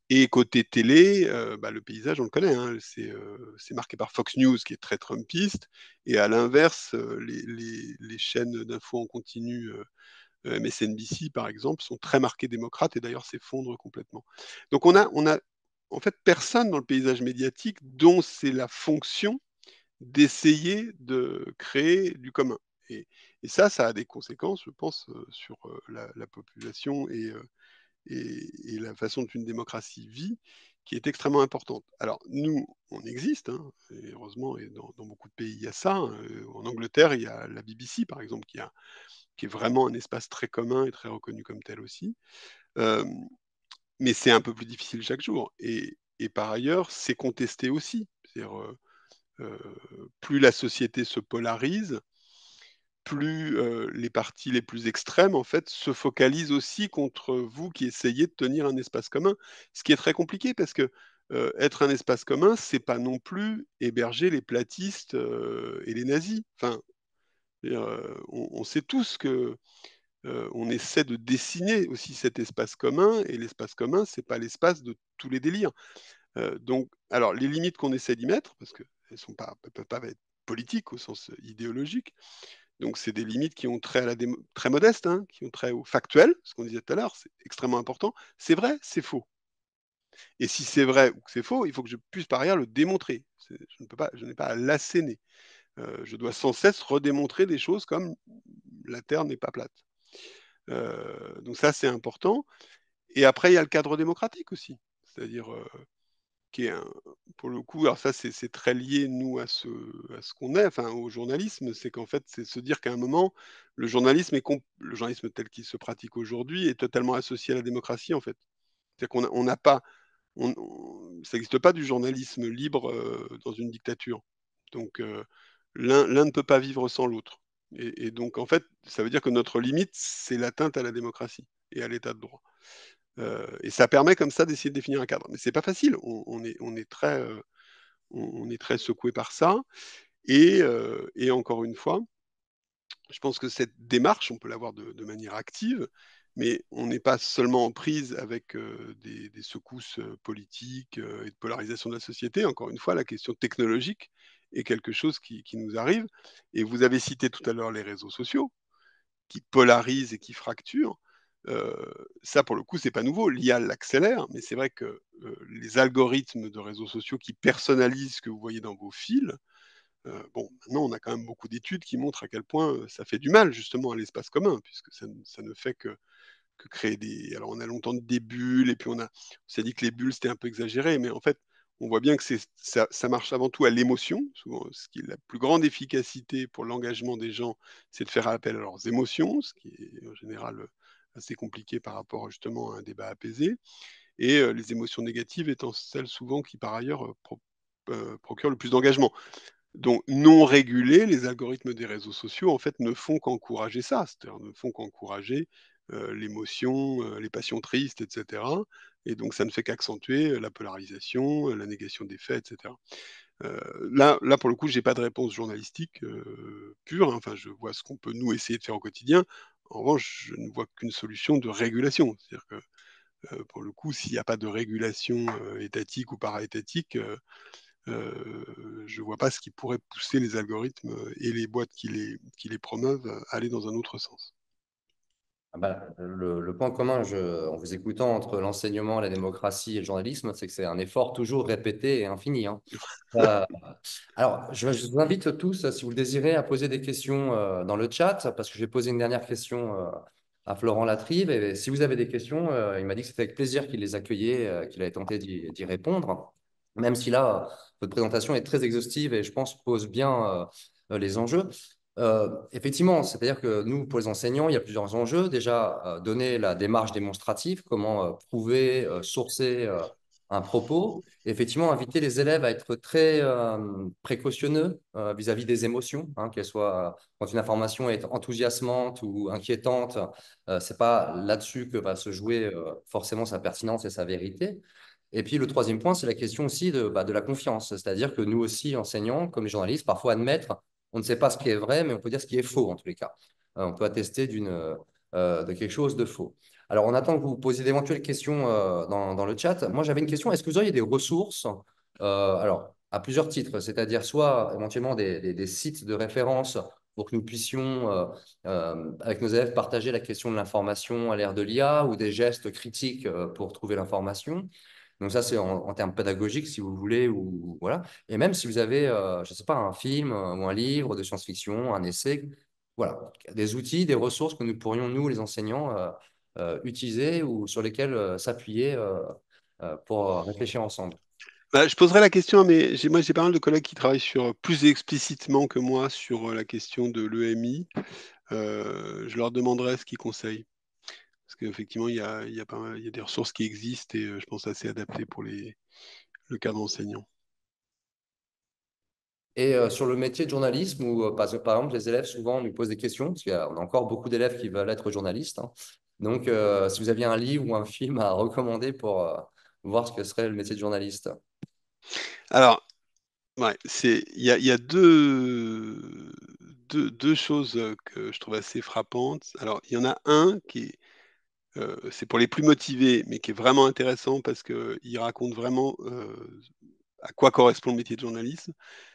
et côté télé, bah, le paysage, on le connaît, hein, c'est marqué par Fox News qui est très trumpiste, et à l'inverse, les chaînes d'infos en continu, MSNBC par exemple, sont très marquées démocrates et d'ailleurs s'effondrent complètement. Donc on a en fait personne dans le paysage médiatique dont c'est la fonction d'essayer de créer du commun. Et ça a des conséquences, je pense, sur la population et la façon dont une démocratie vit, qui est extrêmement importante. Alors, nous, on existe, hein, et heureusement, et dans beaucoup de pays, il y a ça, hein. En Angleterre, il y a la BBC, par exemple, qui est vraiment un espace très commun et très reconnu comme tel aussi. Euh, mais c'est un peu plus difficile chaque jour. Et par ailleurs, c'est contesté aussi. C'est-à-dire, plus la société se polarise, plus les partis les plus extrêmes, en fait, se focalisent aussi contre vous qui essayez de tenir un espace commun. Ce qui est très compliqué parce que être un espace commun, c'est pas non plus héberger les platistes et les nazis. Enfin, on sait tous que on essaie de dessiner aussi cet espace commun, et l'espace commun, c'est pas l'espace de tous les délires. Donc, alors, les limites qu'on essaie d'y mettre, parce qu'elles ne peuvent pas être politiques au sens idéologique, Donc, c'est des limites qui ont trait à très modestes, hein, qui ont trait au factuel, ce qu'on disait tout à l'heure, c'est extrêmement important. C'est vrai, c'est faux. Et si c'est vrai ou que c'est faux, il faut que je puisse par ailleurs le démontrer. Je n'ai pas à l'asséner. Je dois sans cesse redémontrer des choses comme la Terre n'est pas plate. Donc ça, c'est important. Et après, il y a le cadre démocratique aussi. C'est-à-dire, qui est pour le coup, alors ça, c'est très lié, nous, à ce qu'on est, enfin, au journalisme, c'est qu'en fait, c'est se dire qu'à un moment, le journalisme tel qu'il se pratique aujourd'hui est totalement associé à la démocratie, en fait. C'est-à-dire qu'on n'a pas, ça n'existe pas du journalisme libre dans une dictature. Donc, l'un ne peut pas vivre sans l'autre. Et donc, en fait, ça veut dire que notre limite, c'est l'atteinte à la démocratie et à l'état de droit. Et ça permet comme ça d'essayer de définir un cadre. Mais c'est pas facile. On est très secoué par ça. Et encore une fois, je pense que cette démarche, on peut l'avoir de manière active, mais on n'est pas seulement en prise avec des secousses politiques et de polarisation de la société. Encore une fois, la question technologique est quelque chose qui nous arrive. Et vous avez cité tout à l'heure les réseaux sociaux qui polarisent et qui fracturent. Euh, Ça, pour le coup, c'est pas nouveau. L'IA l'accélère, mais c'est vrai que les algorithmes de réseaux sociaux qui personnalisent ce que vous voyez dans vos fils, bon, maintenant, on a quand même beaucoup d'études qui montrent à quel point ça fait du mal justement à l'espace commun, puisque ça ne fait que créer des. Alors, on a longtemps dit des bulles, et puis on s'est dit que les bulles c'était un peu exagéré, mais en fait, on voit bien que ça marche avant tout à l'émotion. Souvent, ce qui est la plus grande efficacité pour l'engagement des gens, c'est de faire appel à leurs émotions, ce qui est en général assez compliqué par rapport justement à un débat apaisé. Et les émotions négatives étant celles souvent qui, par ailleurs, procurent le plus d'engagement. Donc, non régulés, les algorithmes des réseaux sociaux, en fait, ne font qu'encourager ça, c'est-à-dire ne font qu'encourager l'émotion, les passions tristes, etc. Et donc, ça ne fait qu'accentuer la polarisation, la négation des faits, etc. Là, pour le coup, j'ai pas de réponse journalistique pure, hein. Enfin, je vois ce qu'on peut, nous, essayer de faire au quotidien. En revanche, je ne vois qu'une solution de régulation. C'est-à-dire que, pour le coup, s'il n'y a pas de régulation étatique ou para-étatique, je ne vois pas ce qui pourrait pousser les algorithmes et les boîtes qui les promeuvent à aller dans un autre sens. Ah bah, le point commun, en vous écoutant, entre l'enseignement, la démocratie et le journalisme, c'est que c'est un effort toujours répété et infini, hein. Euh, alors, je vous invite tous, si vous le désirez, à poser des questions dans le chat, parce que je vais poser une dernière question à Florent Latrive. Et si vous avez des questions, il m'a dit que c'était avec plaisir qu'il les accueillait, qu'il allait tenter d'y répondre, même si là, votre présentation est très exhaustive et je pense pose bien les enjeux. Effectivement, c'est-à-dire que nous, pour les enseignants, il y a plusieurs enjeux. Déjà, donner la démarche démonstrative, comment prouver, sourcer un propos. Et effectivement, inviter les élèves à être très précautionneux vis-à-vis des émotions, hein, qu'elles soient, quand une information est enthousiasmante ou inquiétante, c'est pas là-dessus que va se jouer forcément sa pertinence et sa vérité. Et puis le troisième point, c'est la question aussi de la confiance. C'est-à-dire que nous aussi, enseignants, comme les journalistes, parfois admettre, on ne sait pas ce qui est vrai, mais on peut dire ce qui est faux en tous les cas. On peut attester de quelque chose de faux. Alors, on attend que vous posiez d'éventuelles questions dans le chat. Moi, j'avais une question. Est-ce que vous auriez des ressources, alors, à plusieurs titres, c'est-à-dire soit éventuellement des sites de référence pour que nous puissions, avec nos élèves, partager la question de l'information à l'ère de l'IA ou des gestes critiques pour trouver l'information. Donc ça, c'est en termes pédagogiques, si vous voulez, ou voilà. Et même si vous avez, je ne sais pas, un film ou un livre de science-fiction, un essai, voilà, des outils, des ressources que nous pourrions, nous, les enseignants, utiliser ou sur lesquels s'appuyer pour réfléchir ensemble. Bah, je poserai la question, mais moi j'ai pas mal de collègues qui travaillent sur plus explicitement que moi sur la question de l'EMI. Je leur demanderai ce qu'ils conseillent. Parce qu'effectivement, il y a il y a des ressources qui existent et je pense assez adaptées pour le cadre enseignant. Et sur le métier de journalisme, où par exemple, les élèves souvent nous posent des questions, parce qu'on a encore beaucoup d'élèves qui veulent être journalistes, hein. Donc, si vous aviez un livre ou un film à recommander pour voir ce que serait le métier de journaliste. Alors, ouais, il y a deux choses que je trouve assez frappantes. Alors, il y en a un c'est pour les plus motivés, mais qui est vraiment intéressant parce qu'il raconte vraiment à quoi correspond le métier de journalisme.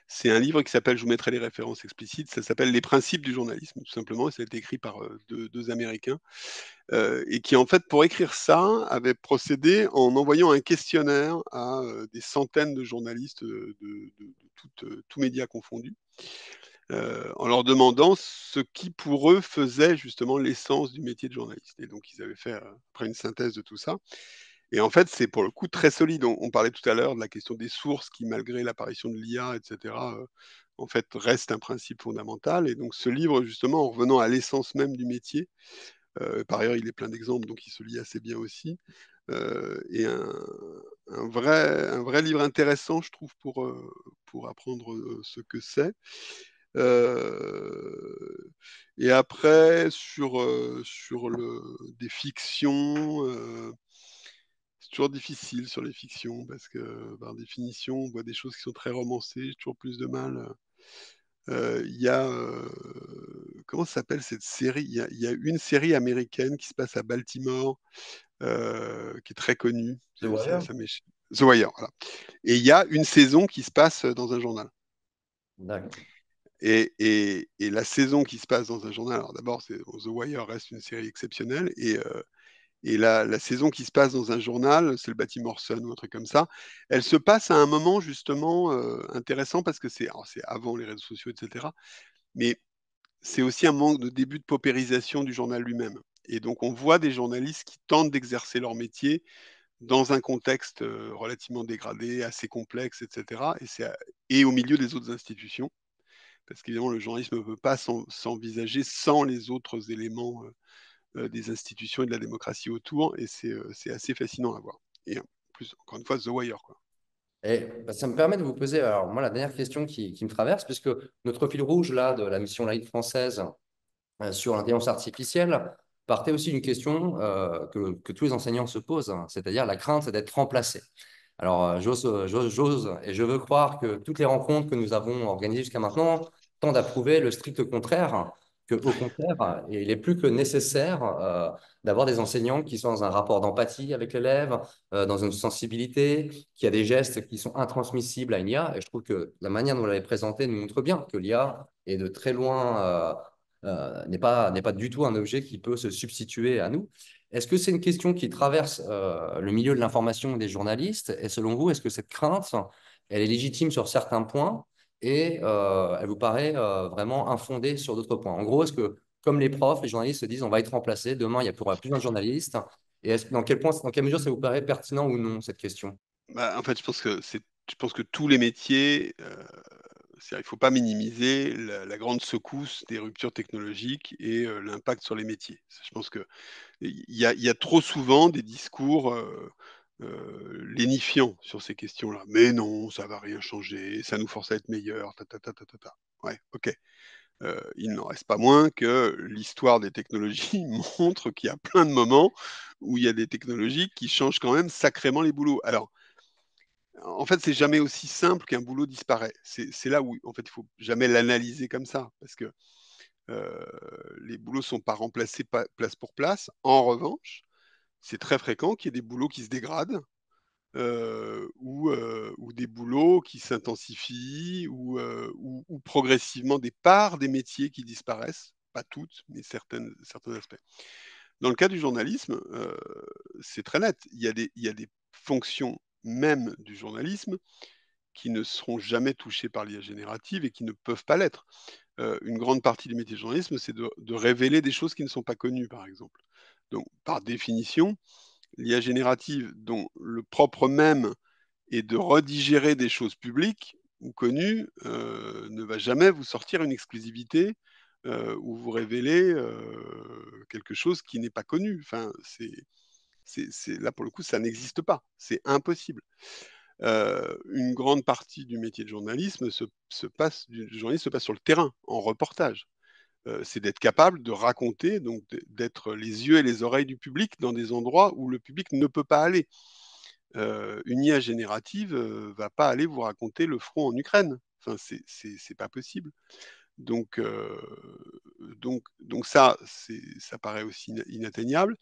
C'est un livre qui s'appelle, je vous mettrai les références explicites, ça s'appelle Les principes du journalisme, tout simplement. Ça a été écrit par deux Américains et qui, en fait, pour écrire ça, avait procédé en envoyant un questionnaire à des centaines de journalistes tous médias confondus, en leur demandant ce qui, pour eux, faisait justement l'essence du métier de journaliste. Et donc, ils avaient fait après une synthèse de tout ça. Et en fait, c'est pour le coup très solide. On parlait tout à l'heure de la question des sources qui, malgré l'apparition de l'IA, etc., en fait, reste un principe fondamental. Et donc, ce livre, justement, en revenant à l'essence même du métier, par ailleurs, il est plein d'exemples, donc il se lit assez bien aussi, et un vrai livre intéressant, je trouve, pour apprendre ce que c'est. Et après, des fictions, c'est toujours difficile sur les fictions parce que, par définition, on voit des choses qui sont très romancées, j'ai toujours plus de mal. Il y a, comment ça s'appelle cette série? Il y a une série américaine qui se passe à Baltimore, qui est très connue. The Wire? Ça The Wire, voilà. Et il y a une saison qui se passe dans un journal. D'accord. Et la saison qui se passe dans un journal, alors d'abord, The Wire reste une série exceptionnelle, et la saison qui se passe dans un journal, c'est le Baltimore Sun ou un truc comme ça, elle se passe à un moment justement intéressant parce que c'est avant les réseaux sociaux, etc. Mais c'est aussi un manque de début de paupérisation du journal lui-même. Et donc on voit des journalistes qui tentent d'exercer leur métier dans un contexte relativement dégradé, assez complexe, etc. Et au milieu des autres institutions, parce qu'évidemment le journalisme ne peut pas s'envisager sans les autres éléments des institutions et de la démocratie autour, et c'est assez fascinant à voir. Et en plus, encore une fois, The Wire, quoi. Et bah, ça me permet de vous poser, alors moi, la dernière question qui me traverse, puisque notre fil rouge là, de la mission laïque française sur l'intelligence artificielle partait aussi d'une question que tous les enseignants se posent, hein, c'est-à-dire la crainte d'être remplacé. Alors, j'ose et je veux croire que toutes les rencontres que nous avons organisées jusqu'à maintenant tendent à prouver le strict contraire, que au contraire, il est plus que nécessaire d'avoir des enseignants qui sont dans un rapport d'empathie avec l'élève, dans une sensibilité, qui a des gestes qui sont intransmissibles à une IA. Et je trouve que la manière dont vous l'avez présenté nous montre bien que l'IA est de très loin, n'est pas du tout un objet qui peut se substituer à nous. Est-ce que c'est une question qui traverse le milieu de l'information des journalistes? Et selon vous, est-ce que cette crainte, elle est légitime sur certains points et elle vous paraît vraiment infondée sur d'autres points? En gros, est-ce que, comme les profs, les journalistes se disent on va être remplacés, demain il n'y aura plus de journalistes? Et dans quelle mesure ça vous paraît pertinent ou non, cette question? Bah, en fait, je pense que tous les métiers, il ne faut pas minimiser la grande secousse des ruptures technologiques et l'impact sur les métiers. Je pense que il y a trop souvent des discours lénifiants sur ces questions-là. Mais non, ça va rien changer, ça nous force à être meilleurs, ta, ta, ta, ta, ta, ta. Ouais, ok. Il n'en reste pas moins que l'histoire des technologies montre qu'il y a plein de moments où il y a des technologies qui changent quand même sacrément les boulots. Alors, en fait, c'est jamais aussi simple qu'un boulot disparaît. C'est là où, en fait, il faut jamais l'analyser comme ça, parce que euh, les boulots sont pas remplacés place pour place. En revanche, c'est très fréquent qu'il y ait des boulots qui se dégradent, ou des boulots qui s'intensifient, ou progressivement des parts des métiers qui disparaissent, pas toutes, mais certains aspects. Dans le cas du journalisme, c'est très net. Il y a des fonctions même du journalisme qui ne seront jamais touchées par l'IA générative et qui ne peuvent pas l'être. Une grande partie du métier de journalisme, c'est de révéler des choses qui ne sont pas connues, par exemple. Donc, par définition, l'IA générative, dont le propre même est de redigérer des choses publiques ou connues, ne va jamais vous sortir une exclusivité ou vous révéler quelque chose qui n'est pas connu. Enfin, là, pour le coup, ça n'existe pas. C'est impossible. Une grande partie du métier de journalisme du journaliste se passe sur le terrain, en reportage. C'est d'être capable de raconter, donc d'être les yeux et les oreilles du public dans des endroits où le public ne peut pas aller. Une IA générative va pas aller vous raconter le front en Ukraine. Enfin, c'est pas possible. Donc, ça paraît aussi inatteignable.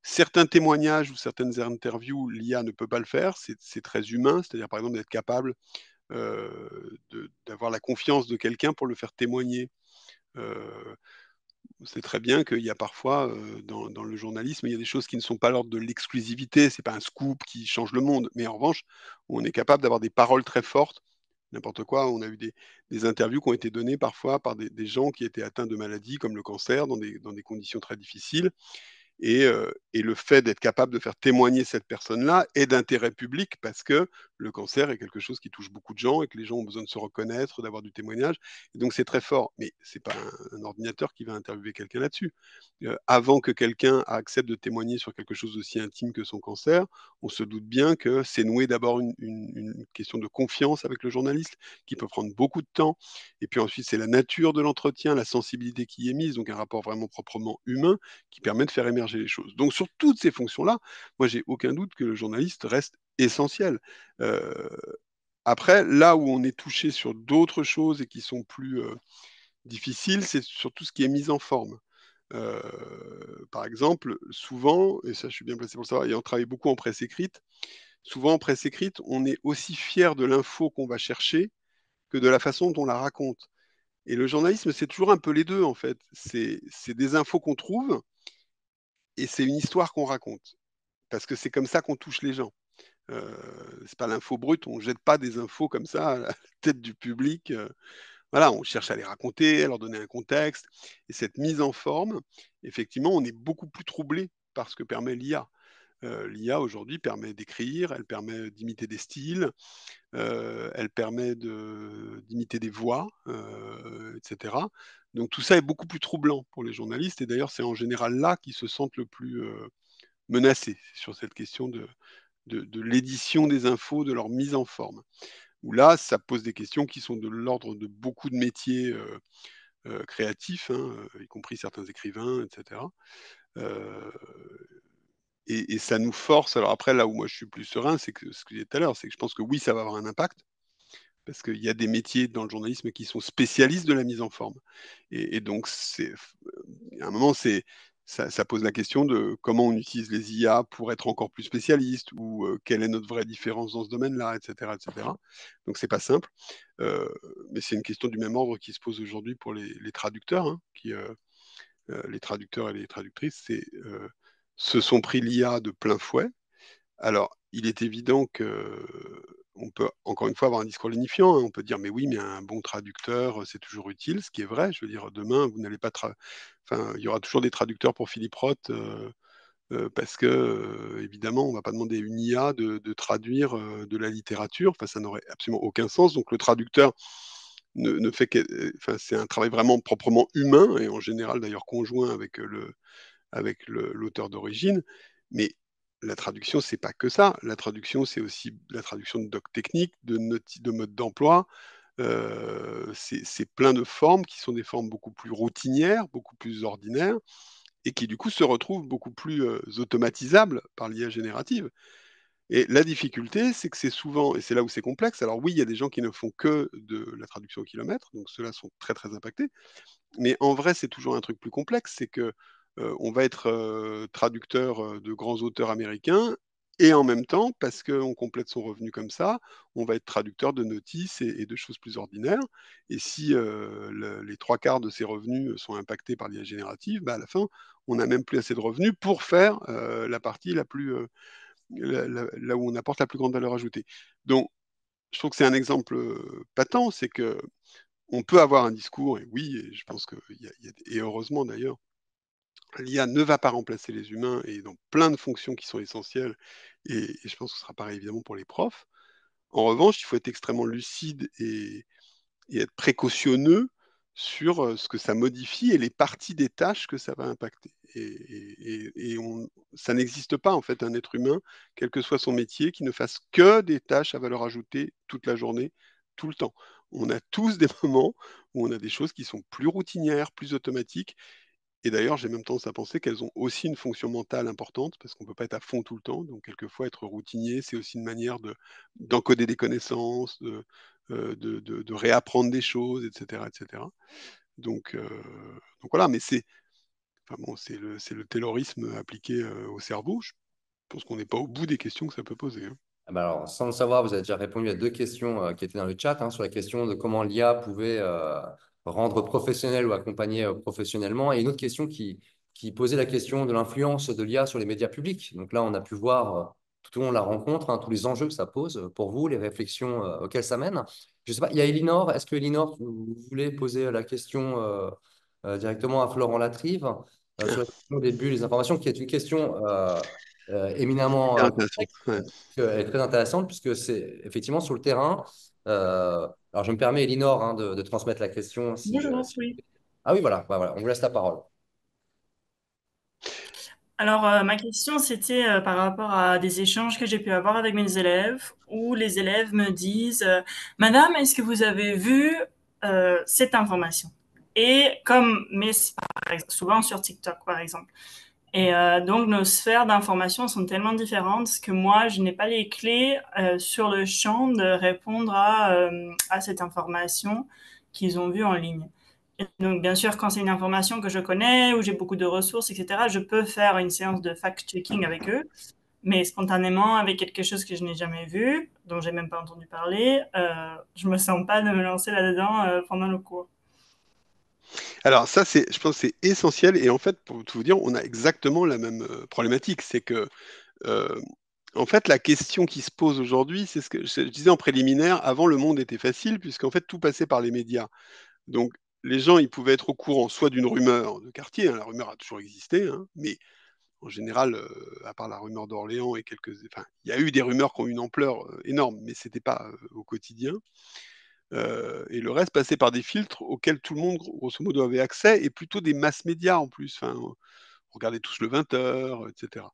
Certains témoignages ou certaines interviews, l'IA ne peut pas le faire, c'est très humain, c'est-à-dire par exemple d'être capable d'avoir la confiance de quelqu'un pour le faire témoigner. Euh, c'est très bien qu'il y a parfois dans le journalisme, il y a des choses qui ne sont pas l'ordre de l'exclusivité, c'est pas un scoop qui change le monde, mais en revanche, on est capable d'avoir des paroles très fortes. N'importe quoi, on a eu des interviews qui ont été données parfois par des gens qui étaient atteints de maladies comme le cancer dans des conditions très difficiles et le fait d'être capable de faire témoigner cette personne-là est d'intérêt public parce que le cancer est quelque chose qui touche beaucoup de gens et que les gens ont besoin de se reconnaître, d'avoir du témoignage. Et donc c'est très fort. Mais c'est pas un ordinateur qui va interviewer quelqu'un là-dessus. Avant que quelqu'un accepte de témoigner sur quelque chose d'aussi intime que son cancer, on se doute bien que c'est noué d'abord une question de confiance avec le journaliste qui peut prendre beaucoup de temps. Et puis ensuite, c'est la nature de l'entretien, la sensibilité qui y est mise, donc un rapport vraiment proprement humain qui permet de faire émerger les choses. Donc sur toutes ces fonctions-là, moi j'ai aucun doute que le journaliste reste essentiel. Euh, Après, là où on est touché sur d'autres choses et qui sont plus difficiles, c'est sur tout ce qui est mise en forme. Euh, Par exemple, souvent, et ça je suis bien placé pour le savoir, ayant travaillé beaucoup en presse écrite, souvent en presse écrite, on est aussi fier de l'info qu'on va chercher que de la façon dont on la raconte. Et le journalisme, c'est toujours un peu les deux, en fait. C'est des infos qu'on trouve et c'est une histoire qu'on raconte. Parce que c'est comme ça qu'on touche les gens. Euh, c'est pas l'info brute, on jette pas des infos comme ça à la tête du public. Voilà, on cherche à les raconter, à leur donner un contexte. Et cette mise en forme, effectivement, on est beaucoup plus troublé par ce que permet l'IA. L'IA aujourd'hui permet d'écrire, elle permet d'imiter des styles, elle permet d'imiter des voix, etc. Donc tout ça est beaucoup plus troublant pour les journalistes et d'ailleurs c'est en général là qu'ils se sentent le plus menacés sur cette question de l'édition des infos, de leur mise en forme. Où là, ça pose des questions qui sont de l'ordre de beaucoup de métiers créatifs, hein, y compris certains écrivains, etc. Euh, et ça nous force. Alors après, là où moi je suis plus serein, c'est que ce que j'ai dit tout à l'heure, c'est que je pense que oui, ça va avoir un impact, parce qu'il y a des métiers dans le journalisme qui sont spécialistes de la mise en forme. Et donc, à un moment, ça pose la question de comment on utilise les IA pour être encore plus spécialiste ou quelle est notre vraie différence dans ce domaine-là, etc., etc. Donc, c'est pas simple. Euh, mais c'est une question du même ordre qui se pose aujourd'hui pour les traducteurs, hein, les traducteurs et les traductrices, se sont pris l'IA de plein fouet. Alors, il est évident que on peut encore une fois avoir un discours lénifiant, hein. On peut dire, mais oui, mais un bon traducteur, c'est toujours utile, ce qui est vrai. Je veux dire, demain, vous n'allez pas enfin, il y aura toujours des traducteurs pour Philippe Roth, parce que, évidemment, on ne va pas demander à une IA de traduire de la littérature. Enfin, ça n'aurait absolument aucun sens. Donc, le traducteur ne fait que, enfin, c'est un travail vraiment proprement humain et en général d'ailleurs conjoint avec l'auteur d'origine. Mais la traduction, c'est pas que ça. La traduction, c'est aussi la traduction de docs techniques, de modes d'emploi. C'est plein de formes qui sont des formes beaucoup plus routinières, beaucoup plus ordinaires, et qui du coup se retrouvent beaucoup plus automatisables par l'IA générative. Et la difficulté, c'est que c'est souvent, et c'est là où c'est complexe, alors oui, il y a des gens qui ne font que de la traduction au kilomètre, donc ceux-là sont très très impactés, mais en vrai, c'est toujours un truc plus complexe, c'est que on va être traducteur de grands auteurs américains et en même temps, parce qu'on complète son revenu comme ça, on va être traducteur de notices et de choses plus ordinaires. Et si les trois quarts de ces revenus sont impactés par l'IA générative, bah à la fin, on n'a même plus assez de revenus pour faire la partie la plus là où on apporte la plus grande valeur ajoutée. Donc, je trouve que c'est un exemple patent, c'est que on peut avoir un discours, et oui, et je pense que, et heureusement d'ailleurs, l'IA ne va pas remplacer les humains et dans plein de fonctions qui sont essentielles, et je pense que ce sera pareil évidemment pour les profs. En revanche, il faut être extrêmement lucide et être précautionneux sur ce que ça modifie et les parties des tâches que ça va impacter. Ça n'existe pas en fait un être humain, quel que soit son métier, qui ne fasse que des tâches à valeur ajoutée toute la journée, tout le temps. On a tous des moments où on a des choses qui sont plus routinières, plus automatiques. Et d'ailleurs, j'ai même tendance à penser qu'elles ont aussi une fonction mentale importante, parce qu'on ne peut pas être à fond tout le temps. Donc, quelquefois, être routinier, c'est aussi une manière d'encoder des connaissances, de réapprendre des choses, etc., etc. Donc, donc voilà, mais Enfin bon, c'est le taylorisme appliqué au cerveau. Je pense qu'on n'est pas au bout des questions que ça peut poser, hein. Ah bah alors, sans le savoir, vous avez déjà répondu à deux questions qui étaient dans le chat, hein, sur la question de comment l'IA pouvait rendre professionnel ou accompagner professionnellement, et une autre question qui posait la question de l'influence de l'IA sur les médias publics. Donc là, on a pu voir tout au long de la rencontre, hein, tous les enjeux que ça pose pour vous, les réflexions auxquelles ça mène. Je sais pas, il y a Elinor. Est-ce que Elinor, vous voulez poser la question directement à Florent Latrive sur la question des bulles, des informations, qui est une question éminemment Hyper intéressant. complexe, Ouais. elle est très intéressante puisque c'est effectivement sur le terrain. Alors, je me permets, Elinor, hein, de transmettre la question si, Bonjour, oui. Ah oui, voilà, bah, voilà, on vous laisse la parole. Alors, ma question, c'était par rapport à des échanges que j'ai pu avoir avec mes élèves, où les élèves me disent Madame, est-ce que vous avez vu cette information? Et comme, mais souvent sur TikTok, par exemple. Et donc, nos sphères d'information sont tellement différentes que moi, je n'ai pas les clés sur le champ de répondre à cette information qu'ils ont vue en ligne. Et donc, bien sûr, quand c'est une information que je connais, où j'ai beaucoup de ressources, etc., je peux faire une séance de fact-checking avec eux. Mais spontanément, avec quelque chose que je n'ai jamais vu, dont j'ai même pas entendu parler, je me sens pas de me lancer là-dedans pendant le cours. Alors ça, je pense que c'est essentiel. Et en fait, pour tout vous dire, on a exactement la même problématique. C'est que, euh, en fait, la question qui se pose aujourd'hui, c'est ce que je disais en préliminaire. Avant, le monde était facile puisqu'en fait, tout passait par les médias. Donc, les gens, ils pouvaient être au courant soit d'une rumeur de quartier, hein, la rumeur a toujours existé, hein, mais en général, à part la rumeur d'Orléans et enfin, il y a eu des rumeurs qui ont eu une ampleur énorme, mais c'était pas au quotidien. Et le reste passait par des filtres auxquels tout le monde, grosso modo, avait accès, et plutôt des masses médias en plus. Enfin, on regardait tous le 20h, etc.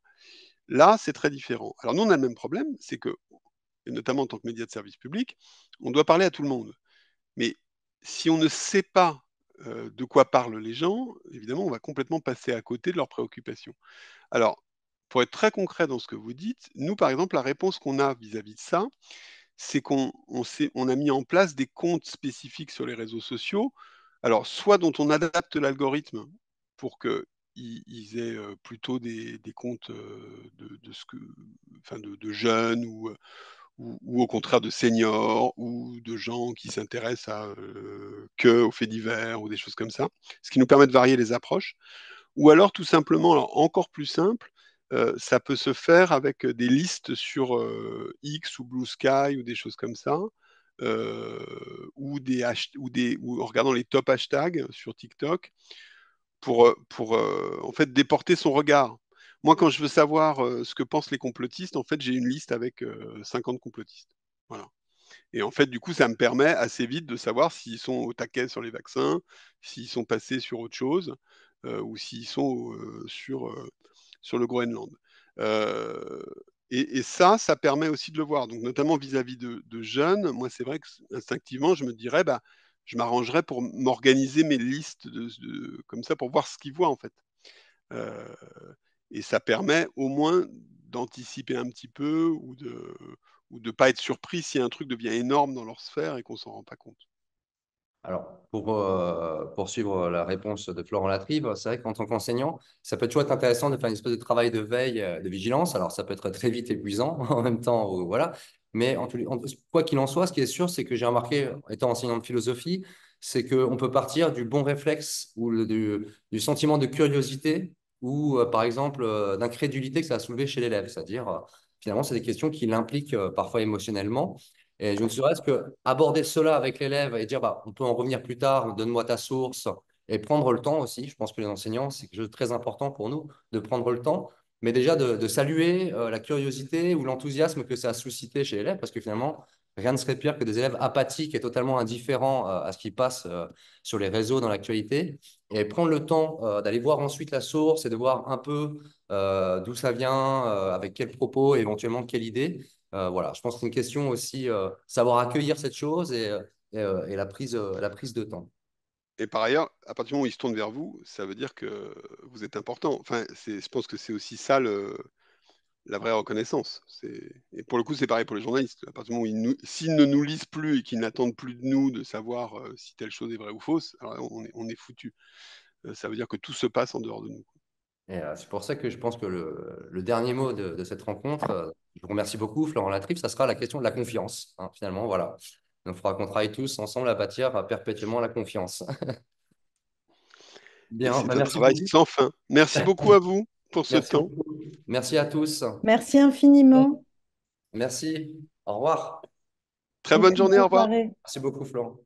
Là, c'est très différent. Alors nous, on a le même problème, c'est que, et notamment en tant que média de service public, on doit parler à tout le monde. Mais si on ne sait pas de quoi parlent les gens, évidemment, on va complètement passer à côté de leurs préoccupations. Alors, pour être très concret dans ce que vous dites, nous, par exemple, la réponse qu'on a vis-à-vis de ça, c'est on a mis en place des comptes spécifiques sur les réseaux sociaux. Alors, soit dont on adapte l'algorithme pour qu'ils aient plutôt des comptes enfin de jeunes ou au contraire de seniors ou de gens qui s'intéressent aux faits divers ou des choses comme ça, ce qui nous permet de varier les approches. Ou alors tout simplement, alors encore plus simple, ça peut se faire avec des listes sur X ou Blue Sky ou des choses comme ça, ou en regardant les top hashtags sur TikTok pour en fait déporter son regard. Moi, quand je veux savoir ce que pensent les complotistes, en fait, j'ai une liste avec 50 complotistes. Voilà. Et en fait, du coup, ça me permet assez vite de savoir s'ils sont au taquet sur les vaccins, s'ils sont passés sur autre chose, ou s'ils sont sur le Groenland. Euh, et ça permet aussi de le voir. Donc, notamment vis-à-vis de jeunes, moi, c'est vrai que instinctivement, je me dirais, bah, je m'arrangerais pour m'organiser mes listes comme ça pour voir ce qu'ils voient, en fait. Euh, et ça permet au moins d'anticiper un petit peu ou de pas être surpris si un truc devient énorme dans leur sphère et qu'on s'en rend pas compte. Alors, pour poursuivre la réponse de Florent Latrive, c'est vrai qu'en tant qu'enseignant, ça peut toujours être intéressant de faire une espèce de travail de veille, de vigilance. Alors, ça peut être très vite épuisant en même temps, voilà. Mais quoi qu'il en soit, ce qui est sûr, c'est que j'ai remarqué, étant enseignant de philosophie, c'est qu'on peut partir du bon réflexe ou du sentiment de curiosité ou, par exemple, d'incrédulité que ça a soulevé chez l'élève. C'est-à-dire, finalement, c'est des questions qui l'impliquent parfois émotionnellement. Et je ne serais-ce que aborder cela avec l'élève et dire, bah, on peut en revenir plus tard, donne-moi ta source, et prendre le temps aussi. Je pense que les enseignants, c'est quelque chose de très important pour nous, de prendre le temps, mais déjà de saluer la curiosité ou l'enthousiasme que ça a suscité chez l'élève, parce que finalement, rien ne serait pire que des élèves apathiques et totalement indifférents à ce qui passe sur les réseaux dans l'actualité, et prendre le temps d'aller voir ensuite la source et de voir un peu d'où ça vient, avec quels propos, et éventuellement quelle idée. Voilà, je pense que c'est une question aussi, savoir accueillir cette chose et la prise de temps. Et par ailleurs, à partir du moment où ils se tournent vers vous, ça veut dire que vous êtes important. Enfin, je pense que c'est aussi ça la vraie reconnaissance. Et pour le coup, c'est pareil pour les journalistes. À partir du moment où s'ils ne nous lisent plus et qu'ils n'attendent plus de nous de savoir si telle chose est vraie ou fausse, alors on est foutu. ça veut dire que tout se passe en dehors de nous. Et c'est pour ça que je pense que le dernier mot de cette rencontre, je vous remercie beaucoup, Florent Latrive, ça sera la question de la confiance, hein, finalement, voilà. Donc, il faudra qu'on travaille tous ensemble à bâtir perpétuellement la confiance. Et Bien, c'est un merci travail beaucoup. sans fin. Merci beaucoup à vous pour ce Merci temps. beaucoup. Merci à tous. Merci infiniment. Merci. Au revoir. Très bonne journée, au Bonne revoir. soirée. Merci beaucoup, Florent.